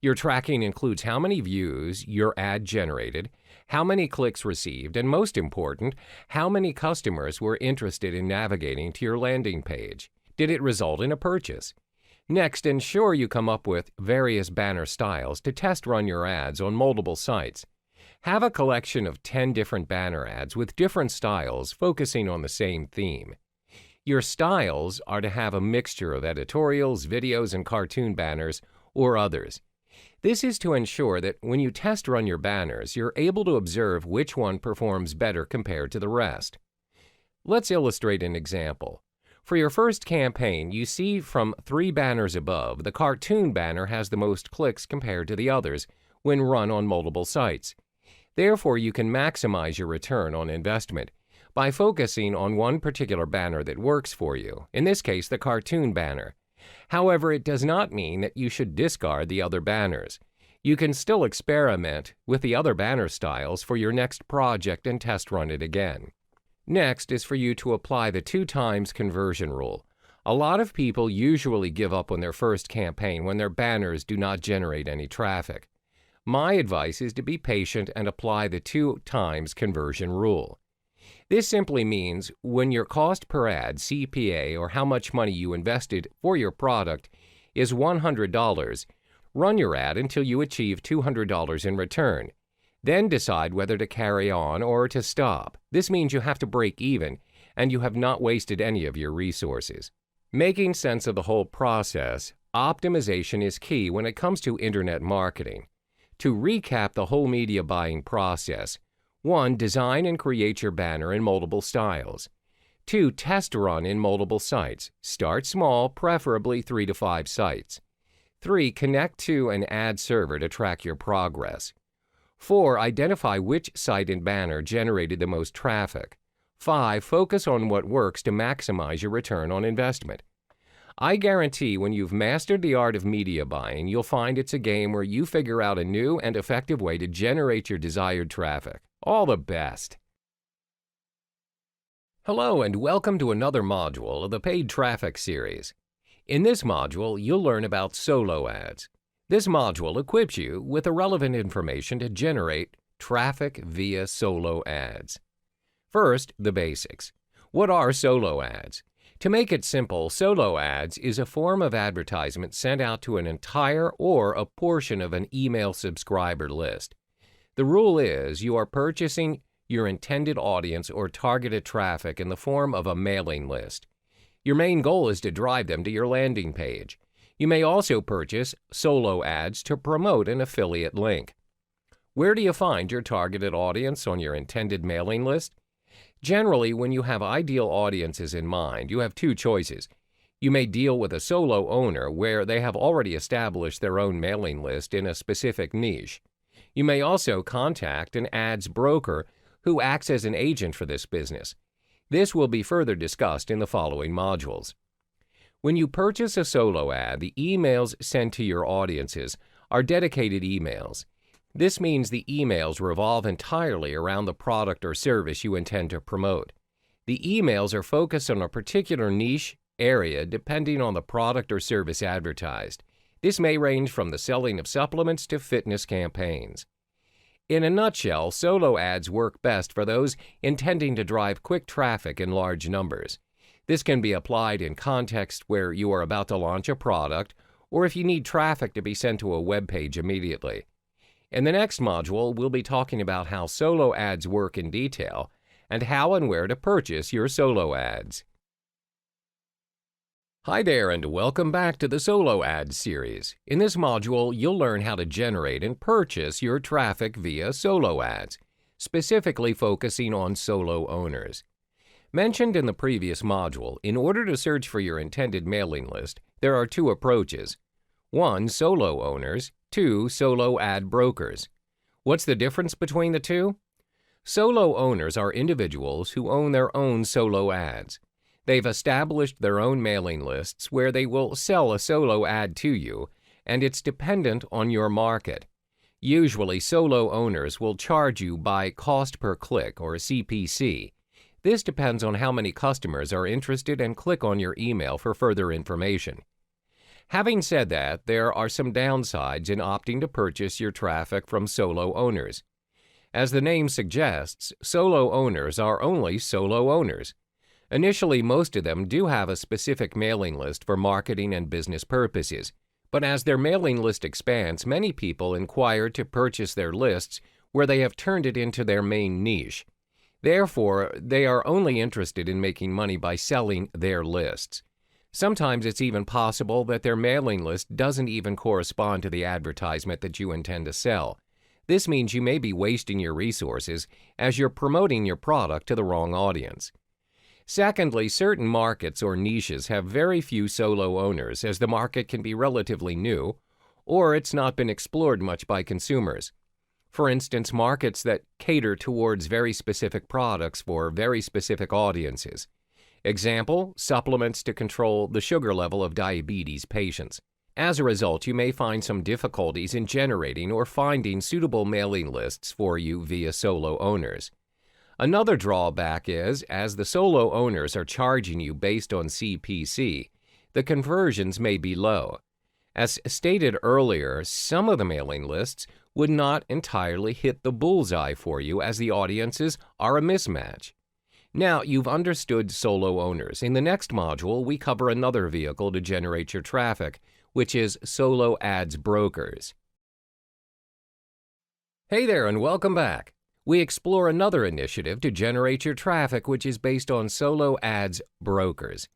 Your tracking includes how many views your ad generated, how many clicks received, and most important, how many customers were interested in navigating to your landing page. Did it result in a purchase? Next, ensure you come up with various banner styles to test run your ads on multiple sites. Have a collection of 10 different banner ads with different styles focusing on the same theme. Your styles are to have a mixture of editorials, videos, and cartoon banners, or others. This is to ensure that when you test run your banners, you're able to observe which one performs better compared to the rest. Let's illustrate an example. For your first campaign, you see from 3 banners above, the cartoon banner has the most clicks compared to the others when run on multiple sites. Therefore, you can maximize your return on investment by focusing on one particular banner that works for you, in this case, the cartoon banner. However, it does not mean that you should discard the other banners. You can still experiment with the other banner styles for your next project and test run it again. Next is for you to apply the 2 times conversion rule. A lot of people usually give up on their first campaign when their banners do not generate any traffic. My advice is to be patient and apply the 2 times conversion rule. This simply means when your cost per ad, CPA, or how much money you invested for your product is $100, run your ad until you achieve $200 in return. Then decide whether to carry on or to stop. This means you have to break even and you have not wasted any of your resources. Making sense of the whole process, optimization is key when it comes to internet marketing. To recap the whole media buying process: 1. Design and create your banner in multiple styles. 2. Test run in multiple sites. Start small, preferably 3 to 5 sites. 3. Connect to an ad server to track your progress. 4. Identify which site and banner generated the most traffic. 5. Focus on what works to maximize your return on investment. I guarantee when you've mastered the art of media buying, you'll find it's a game where you figure out a new and effective way to generate your desired traffic. All the best! Hello and welcome to another module of the Paid Traffic series. In this module, you'll learn about solo ads. This module equips you with the relevant information to generate traffic via solo ads. First, the basics. What are solo ads? To make it simple, solo ads is a form of advertisement sent out to an entire or a portion of an email subscriber list. The rule is you are purchasing your intended audience or targeted traffic in the form of a mailing list. Your main goal is to drive them to your landing page. You may also purchase solo ads to promote an affiliate link. Where do you find your targeted audience on your intended mailing list? Generally, when you have ideal audiences in mind, you have 2 choices. You may deal with a solo owner where they have already established their own mailing list in a specific niche. You may also contact an ads broker who acts as an agent for this business. This will be further discussed in the following modules. When you purchase a solo ad, the emails sent to your audiences are dedicated emails. This means the emails revolve entirely around the product or service you intend to promote. The emails are focused on a particular niche area depending on the product or service advertised. This may range from the selling of supplements to fitness campaigns. In a nutshell, solo ads work best for those intending to drive quick traffic in large numbers. This can be applied in context where you are about to launch a product or if you need traffic to be sent to a web page immediately. In the next module, we'll be talking about how solo ads work in detail and how and where to purchase your solo ads. Hi there and welcome back to the Solo Ads series. In this module, you'll learn how to generate and purchase your traffic via solo ads. specifically focusing on solo owners. Mentioned in the previous module, in order to search for your intended mailing list, there are two approaches. 1. Solo owners. 2. Solo ad brokers. What's the difference between the two? Solo owners are individuals who own their own solo ads. They've established their own mailing lists where they will sell a solo ad to you, and it's dependent on your market. Usually, solo owners will charge you by cost per click, or CPC. This depends on how many customers are interested and click on your email for further information. Having said that, there are some downsides in opting to purchase your traffic from solo owners. As the name suggests, solo owners are only solo owners. Initially, most of them do have a specific mailing list for marketing and business purposes, but as their mailing list expands, many people inquire to purchase their lists where they have turned it into their main niche. Therefore, they are only interested in making money by selling their lists. Sometimes it's even possible that their mailing list doesn't even correspond to the advertisement that you intend to sell. This means you may be wasting your resources as you're promoting your product to the wrong audience. Secondly, certain markets or niches have very few solo owners, as the market can be relatively new, or it's not been explored much by consumers. For instance, markets that cater towards very specific products for very specific audiences. Example, supplements to control the sugar level of diabetes patients. As a result, you may find some difficulties in generating or finding suitable mailing lists for you via solo owners. Another drawback is, as the solo owners are charging you based on CPC, the conversions may be low. As stated earlier, some of the mailing lists would not entirely hit the bullseye for you, as the audiences are a mismatch. Now you've understood solo owners. In the next module, we cover another vehicle to generate your traffic, which is solo ads brokers. Hey there, and welcome back. We explore another initiative to generate your traffic, which is based on solo ads brokers.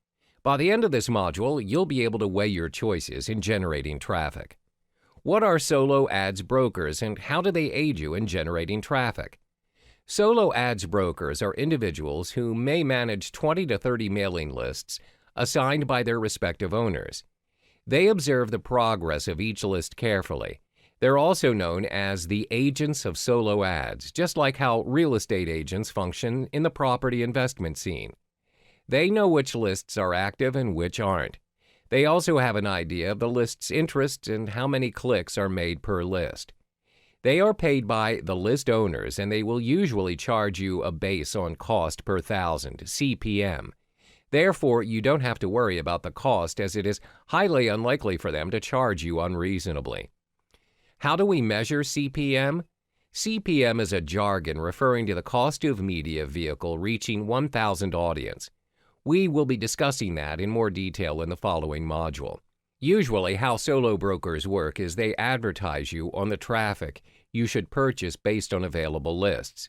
By the end of this module, you'll be able to weigh your choices in generating traffic. What are solo ads brokers, and how do they aid you in generating traffic? Solo ads brokers are individuals who may manage 20 to 30 mailing lists assigned by their respective owners. They observe the progress of each list carefully. They're also known as the agents of solo ads, just like how real estate agents function in the property investment scene. They know which lists are active and which aren't. They also have an idea of the list's interests and how many clicks are made per list. They are paid by the list owners, and they will usually charge you a base on cost per thousand, CPM. Therefore, you don't have to worry about the cost, as it is highly unlikely for them to charge you unreasonably. How do we measure CPM? CPM is a jargon referring to the cost of media vehicle reaching 1,000 audience. We will be discussing that in more detail in the following module. Usually, how solo brokers work is they advertise you on the traffic you should purchase based on available lists.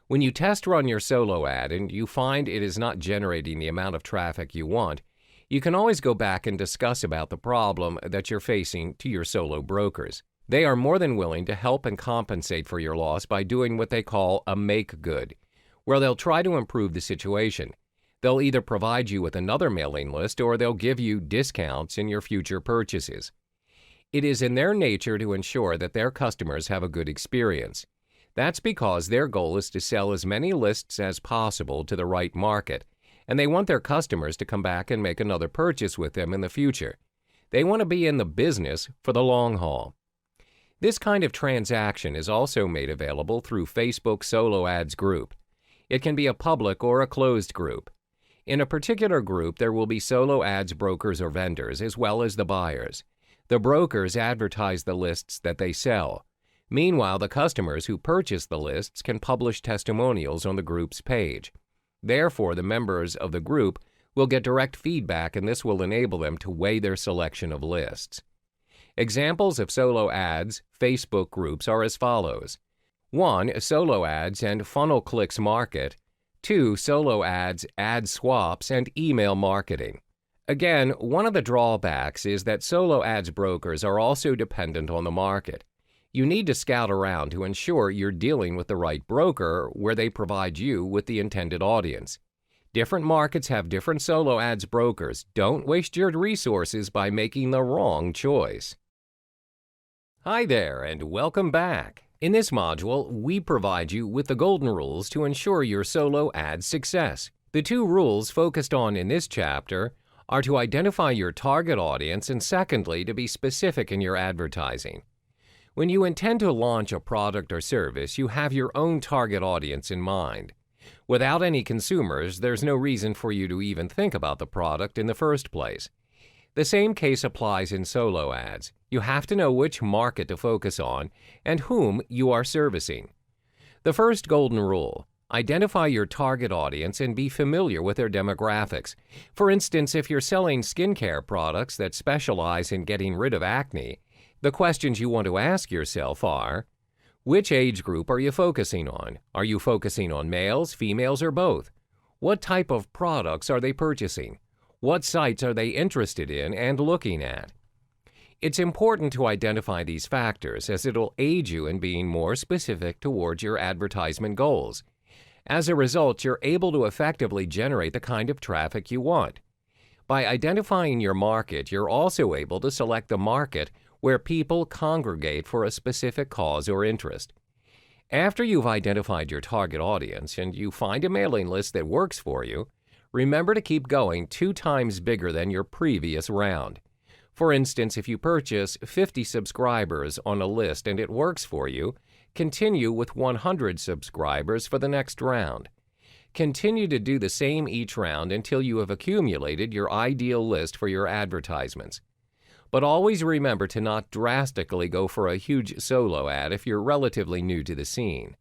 When you test run your solo ad and you find it is not generating the amount of traffic you want, you can always go back and discuss about the problem that you're facing to your solo brokers. They are more than willing to help and compensate for your loss by doing what they call a make good, where they'll try to improve the situation. They'll either provide you with another mailing list or they'll give you discounts in your future purchases. It is in their nature to ensure that their customers have a good experience. That's because their goal is to sell as many lists as possible to the right market, and they want their customers to come back and make another purchase with them in the future. They want to be in the business for the long haul. This kind of transaction is also made available through Facebook Solo Ads Group. It can be a public or a closed group. In a particular group, there will be solo ads brokers or vendors, as well as the buyers. The brokers advertise the lists that they sell. Meanwhile, the customers who purchase the lists can publish testimonials on the group's page. Therefore, the members of the group will get direct feedback, and this will enable them to weigh their selection of lists. Examples of solo ads Facebook groups are as follows. 1. Solo ads and funnel clicks market. 2. Solo ads, ad swaps, and email marketing. Again, one of the drawbacks is that solo ads brokers are also dependent on the market. You need to scout around to ensure you're dealing with the right broker where they provide you with the intended audience. Different markets have different solo ads brokers. Don't waste your resources by making the wrong choice. Hi there, and welcome back. In this module, we provide you with the golden rules to ensure your solo ad success. The two rules focused on in this chapter are to identify your target audience and secondly, to be specific in your advertising. When you intend to launch a product or service, you have your own target audience in mind. Without any consumers, there's no reason for you to even think about the product in the first place. The same case applies in solo ads. You have to know which market to focus on and whom you are servicing. The first golden rule: identify your target audience and be familiar with their demographics. For instance, if you're selling skincare products that specialize in getting rid of acne, the questions you want to ask yourself are: which age group are you focusing on? Are you focusing on males, females, or both? What type of products are they purchasing? What sites are they interested in and looking at? It's important to identify these factors as it'll aid you in being more specific towards your advertisement goals. As a result, you're able to effectively generate the kind of traffic you want. By identifying your market, you're also able to select the market where people congregate for a specific cause or interest. After you've identified your target audience and you find a mailing list that works for you, remember to keep going 2 times bigger than your previous round. For instance, if you purchase 50 subscribers on a list and it works for you, continue with 100 subscribers for the next round. Continue to do the same each round until you have accumulated your ideal list for your advertisements. But always remember to not drastically go for a huge solo ad if you're relatively new to the scene.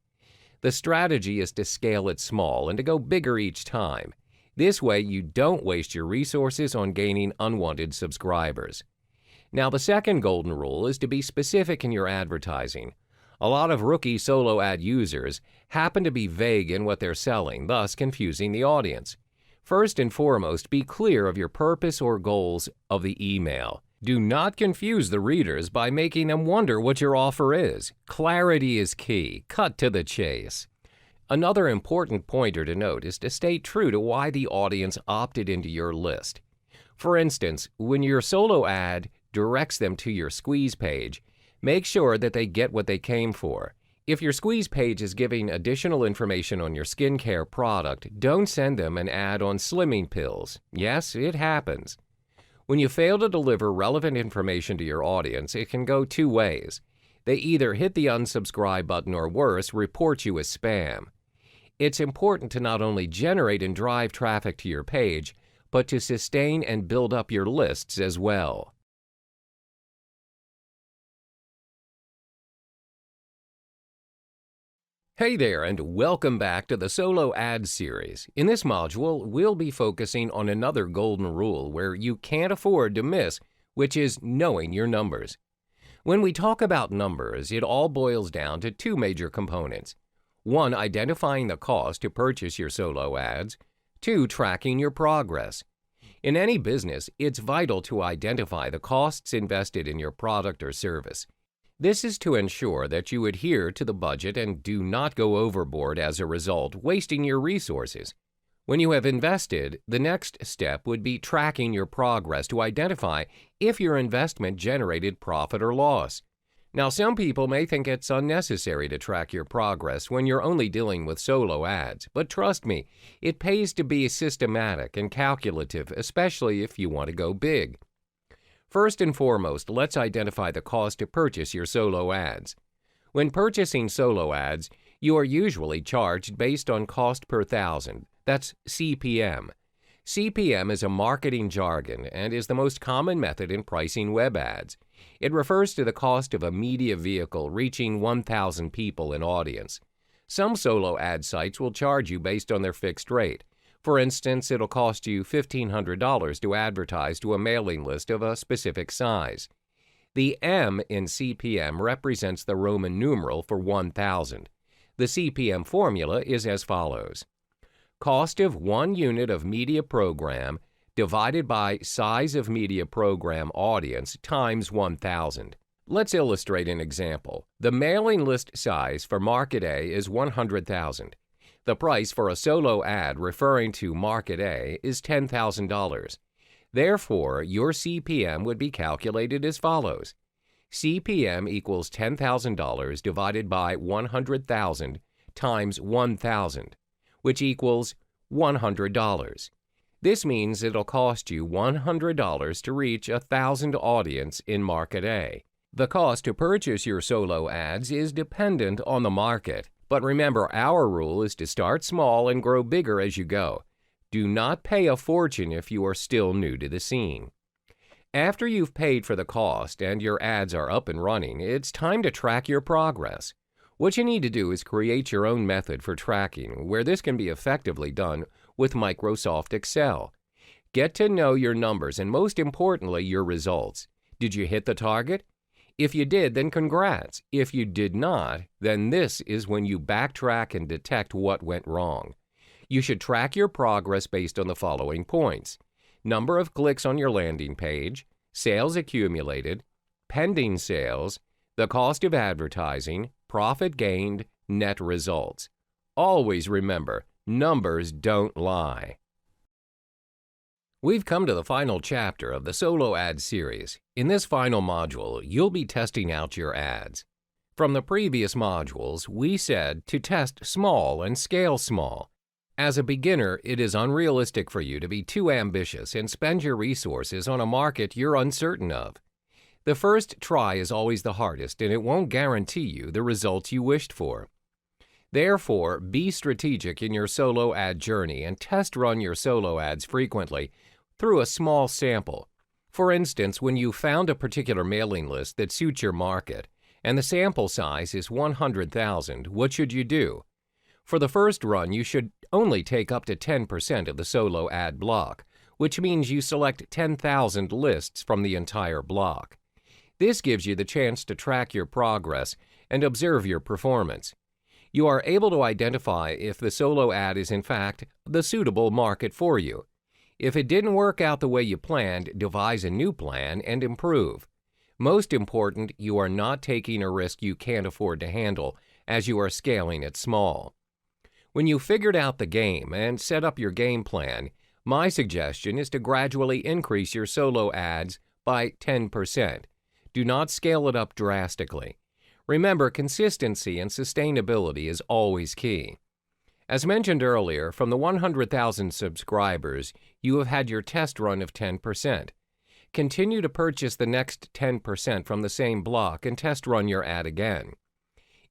The strategy is to scale it small and to go bigger each time. This way, you don't waste your resources on gaining unwanted subscribers. Now, the second golden rule is to be specific in your advertising. A lot of rookie solo ad users happen to be vague in what they're selling, thus confusing the audience. First and foremost, be clear of your purpose or goals of the email. Do not confuse the readers by making them wonder what your offer is. Clarity is key. Cut to the chase. Another important pointer to note is to stay true to why the audience opted into your list. For instance, when your solo ad directs them to your squeeze page, make sure that they get what they came for. If your squeeze page is giving additional information on your skincare product, don't send them an ad on slimming pills. Yes, it happens. When you fail to deliver relevant information to your audience, it can go 2 ways. They either hit the unsubscribe button or worse, report you as spam. It's important to not only generate and drive traffic to your page, but to sustain and build up your lists as well. Hey there, and welcome back to the Solo Ad series. In this module, we'll be focusing on another golden rule where you can't afford to miss, which is knowing your numbers. When we talk about numbers, it all boils down to 2 major components. 1, identifying the cost to purchase your solo ads. 2, tracking your progress. In any business, it's vital to identify the costs invested in your product or service. This is to ensure that you adhere to the budget and do not go overboard as a result, wasting your resources. When you have invested, the next step would be tracking your progress to identify if your investment generated profit or loss. Now, some people may think it's unnecessary to track your progress when you're only dealing with solo ads, but trust me, it pays to be systematic and calculative, especially if you want to go big. First and foremost, let's identify the cost to purchase your solo ads. When purchasing solo ads, you are usually charged based on cost per thousand. That's CPM. CPM is a marketing jargon and is the most common method in pricing web ads. It refers to the cost of a media vehicle reaching 1,000 people in audience. Some solo ad sites will charge you based on their fixed rate. For instance, it'll cost you $1,500 to advertise to a mailing list of a specific size. The M in CPM represents the Roman numeral for 1,000. The CPM formula is as follows: cost of 1 unit of media program divided by size of media program audience times 1,000. Let's illustrate an example. The mailing list size for Market A is 100,000. The price for a solo ad referring to Market A is $10,000. Therefore, your CPM would be calculated as follows. CPM equals $10,000 divided by 100,000 times 1,000, which equals $100. This means it'll cost you $100 to reach 1,000 audience in Market A. The cost to purchase your solo ads is dependent on the market, but remember our rule is to start small and grow bigger as you go. Do not pay a fortune if you are still new to the scene. After you've paid for the cost and your ads are up and running, it's time to track your progress. What you need to do is create your own method for tracking, where this can be effectively done with Microsoft Excel. Get to know your numbers and, most importantly, your results. Did you hit the target? If you did, then congrats. If you did not, then this is when you backtrack and detect what went wrong. You should track your progress based on the following points: number of clicks on your landing page, sales accumulated, pending sales, the cost of advertising, profit gained, net results. Always remember, numbers don't lie. We've come to the final chapter of the Solo Ad series. In this final module, you'll be testing out your ads. From the previous modules, we said to test small and scale small. As a beginner, it is unrealistic for you to be too ambitious and spend your resources on a market you're uncertain of. The first try is always the hardest, and it won't guarantee you the results you wished for. Therefore, be strategic in your solo ad journey and test run your solo ads frequently through a small sample. For instance, when you found a particular mailing list that suits your market and the sample size is 100,000, what should you do? For the first run, you should only take up to 10% of the solo ad block, which means you select 10,000 lists from the entire block. This gives you the chance to track your progress and observe your performance. You are able to identify if the solo ad is in fact the suitable market for you. If it didn't work out the way you planned, devise a new plan and improve. Most important, you are not taking a risk you can't afford to handle as you are scaling it small. When you figured out the game and set up your game plan, my suggestion is to gradually increase your solo ads by 10%. Do not scale it up drastically. Remember, consistency and sustainability is always key. As mentioned earlier, from the 100,000 subscribers, you have had your test run of 10%. Continue to purchase the next 10% from the same block and test run your ad again.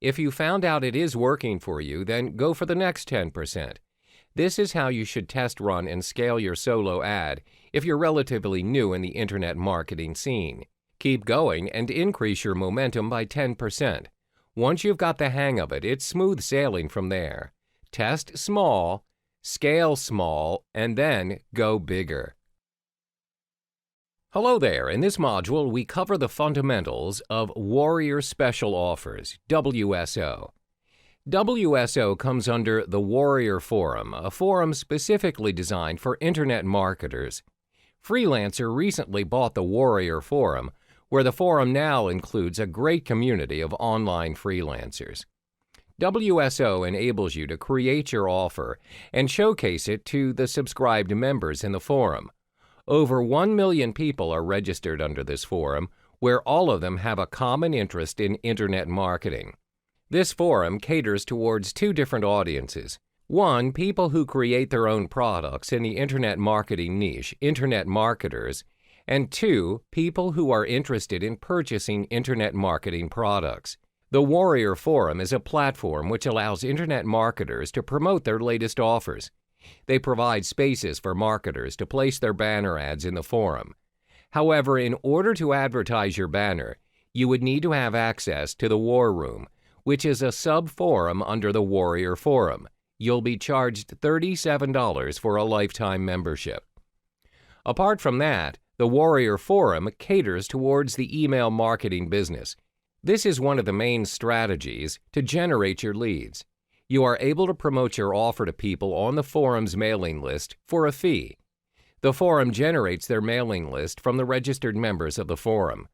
If you found out it is working for you, then go for the next 10%. This is how you should test run and scale your solo ad if you're relatively new in the internet marketing scene. Keep going and increase your momentum by 10%. Once you've got the hang of it, it's smooth sailing from there. Test small, scale small, and then go bigger. Hello there. In this module, we cover the fundamentals of Warrior Special Offers, WSO. WSO comes under the Warrior Forum, a forum specifically designed for internet marketers. Freelancer recently bought the Warrior Forum, where the forum now includes a great community of online freelancers. WSO enables you to create your offer and showcase it to the subscribed members in the forum. Over 1 million people are registered under this forum, where all of them have a common interest in internet marketing. This forum caters towards two different audiences. One, people who create their own products in the internet marketing niche, internet marketers, and two, people who are interested in purchasing internet marketing products. The Warrior Forum is a platform which allows internet marketers to promote their latest offers. They provide spaces for marketers to place their banner ads in the forum. However, in order to advertise your banner, you would need to have access to the War Room, which is a sub-forum under the Warrior Forum. You'll be charged $37 for a lifetime membership. Apart from that, the Warrior Forum caters towards the email marketing business. This is one of the main strategies to generate your leads. You are able to promote your offer to people on the forum's mailing list for a fee. The forum generates their mailing list from the registered members of the forum.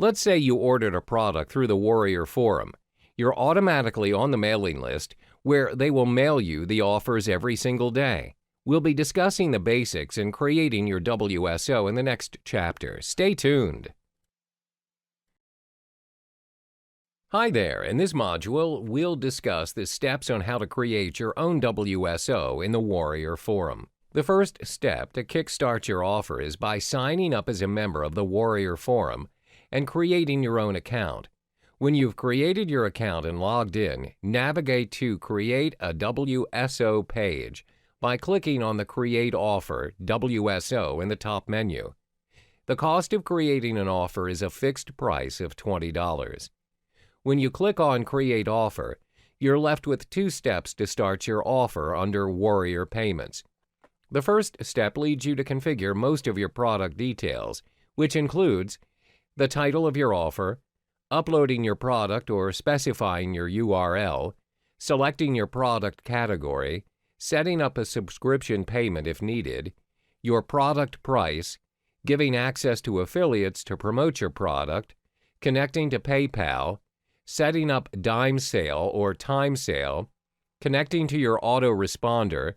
Let's say you ordered a product through the Warrior Forum. You're automatically on the mailing list where they will mail you the offers every single day. We'll be discussing the basics and creating your WSO in the next chapter. Stay tuned. Hi there. In this module, we'll discuss the steps on how to create your own WSO in the Warrior Forum. The first step to kickstart your offer is by signing up as a member of the Warrior Forum and creating your own account. When you've created your account and logged in, navigate to Create a WSO page by clicking on the Create Offer WSO in the top menu. The cost of creating an offer is a fixed price of $20. When you click on Create Offer, you're left with 2 steps to start your offer under Warrior Payments. The first step leads you to configure most of your product details, which includes the title of your offer, uploading your product or specifying your URL, selecting your product category, setting up a subscription payment if needed, your product price, giving access to affiliates to promote your product, connecting to PayPal, setting up dime sale or time sale, connecting to your autoresponder,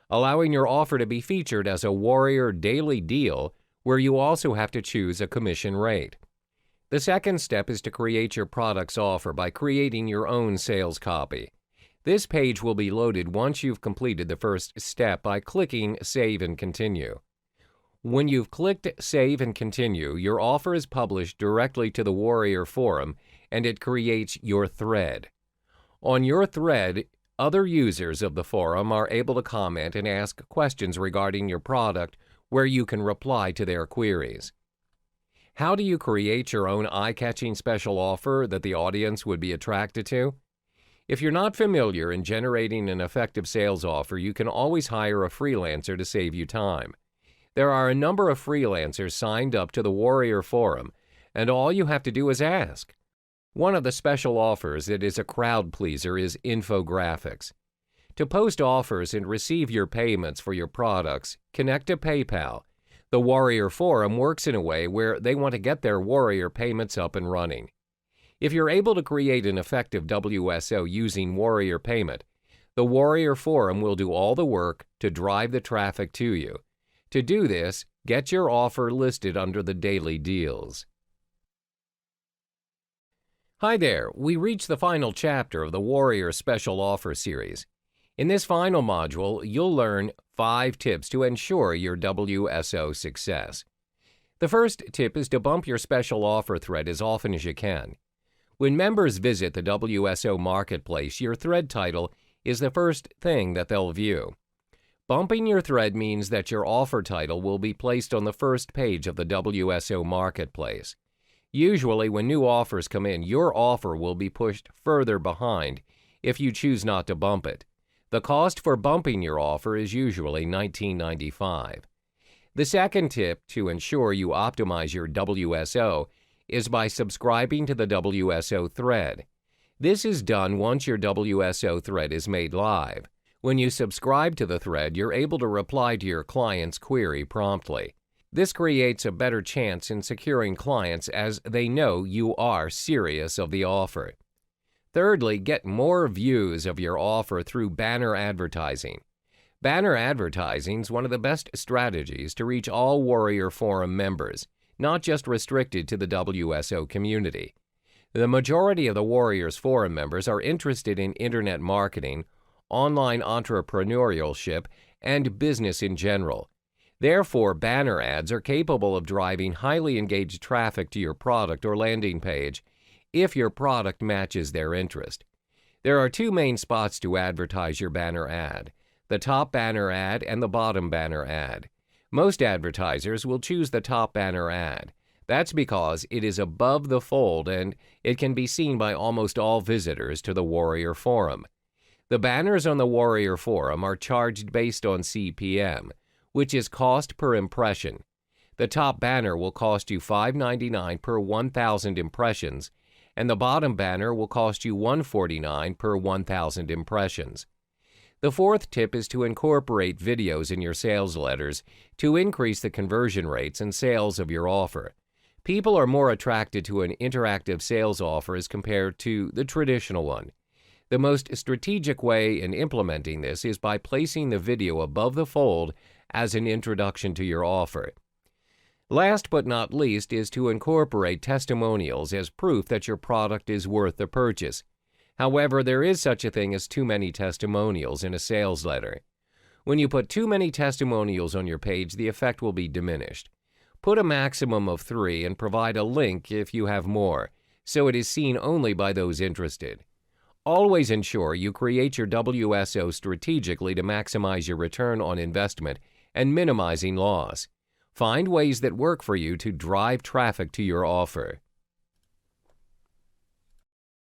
allowing your offer to be featured as a Warrior daily deal where you also have to choose a commission rate. The second step is to create your product's offer by creating your own sales copy. This page will be loaded once you've completed the first step by clicking Save and Continue. When you've clicked Save and Continue, your offer is published directly to the Warrior Forum and it creates your thread. On your thread, other users of the forum are able to comment and ask questions regarding your product where you can reply to their queries. How do you create your own eye-catching special offer that the audience would be attracted to? If you're not familiar in generating an effective sales offer, you can always hire a freelancer to save you time. There are a number of freelancers signed up to the Warrior Forum, and all you have to do is ask. One of the special offers that is a crowd pleaser is infographics. To post offers and receive your payments for your products, connect to PayPal. The Warrior Forum works in a way where they want to get their Warrior payments up and running. If you're able to create an effective WSO using Warrior payment, the Warrior Forum will do all the work to drive the traffic to you. To do this, get your offer listed under the daily deals. Hi there, we reached the final chapter of the Warrior Special Offer series. In this final module, you'll learn 5 tips to ensure your WSO success. The first tip is to bump your special offer thread as often as you can. When members visit the WSO marketplace, your thread title is the first thing that they'll view. Bumping your thread means that your offer title will be placed on the first page of the WSO marketplace. Usually, when new offers come in, your offer will be pushed further behind if you choose not to bump it. The cost for bumping your offer is usually $19.95. The second tip to ensure you optimize your WSO is by subscribing to the WSO thread. This is done once your WSO thread is made live. When you subscribe to the thread, you're able to reply to your client's query promptly. This creates a better chance in securing clients as they know you are serious of the offer. Thirdly, get more views of your offer through banner advertising. Banner advertising is one of the best strategies to reach all Warrior Forum members, not just restricted to the WSO community. The majority of the Warriors Forum members are interested in internet marketing, online entrepreneurship, and business in general. Therefore, banner ads are capable of driving highly engaged traffic to your product or landing page if your product matches their interest. There are 2 main spots to advertise your banner ad: the top banner ad and the bottom banner ad. Most advertisers will choose the top banner ad. That's because it is above the fold and it can be seen by almost all visitors to the Warrior Forum. The banners on the Warrior Forum are charged based on CPM, which is cost per impression. The top banner will cost you $5.99 per 1,000 impressions, and the bottom banner will cost you $1.49 per 1,000 impressions. The fourth tip is to incorporate videos in your sales letters to increase the conversion rates and sales of your offer. People are more attracted to an interactive sales offer as compared to the traditional one. The most strategic way in implementing this is by placing the video above the fold as an introduction to your offer. Last but not least is to incorporate testimonials as proof that your product is worth the purchase. However, there is such a thing as too many testimonials in a sales letter. When you put too many testimonials on your page, the effect will be diminished. Put a maximum of 3 and provide a link if you have more, so it is seen only by those interested. Always ensure you create your WSO strategically to maximize your return on investment and minimizing loss. Find ways that work for you to drive traffic to your offer.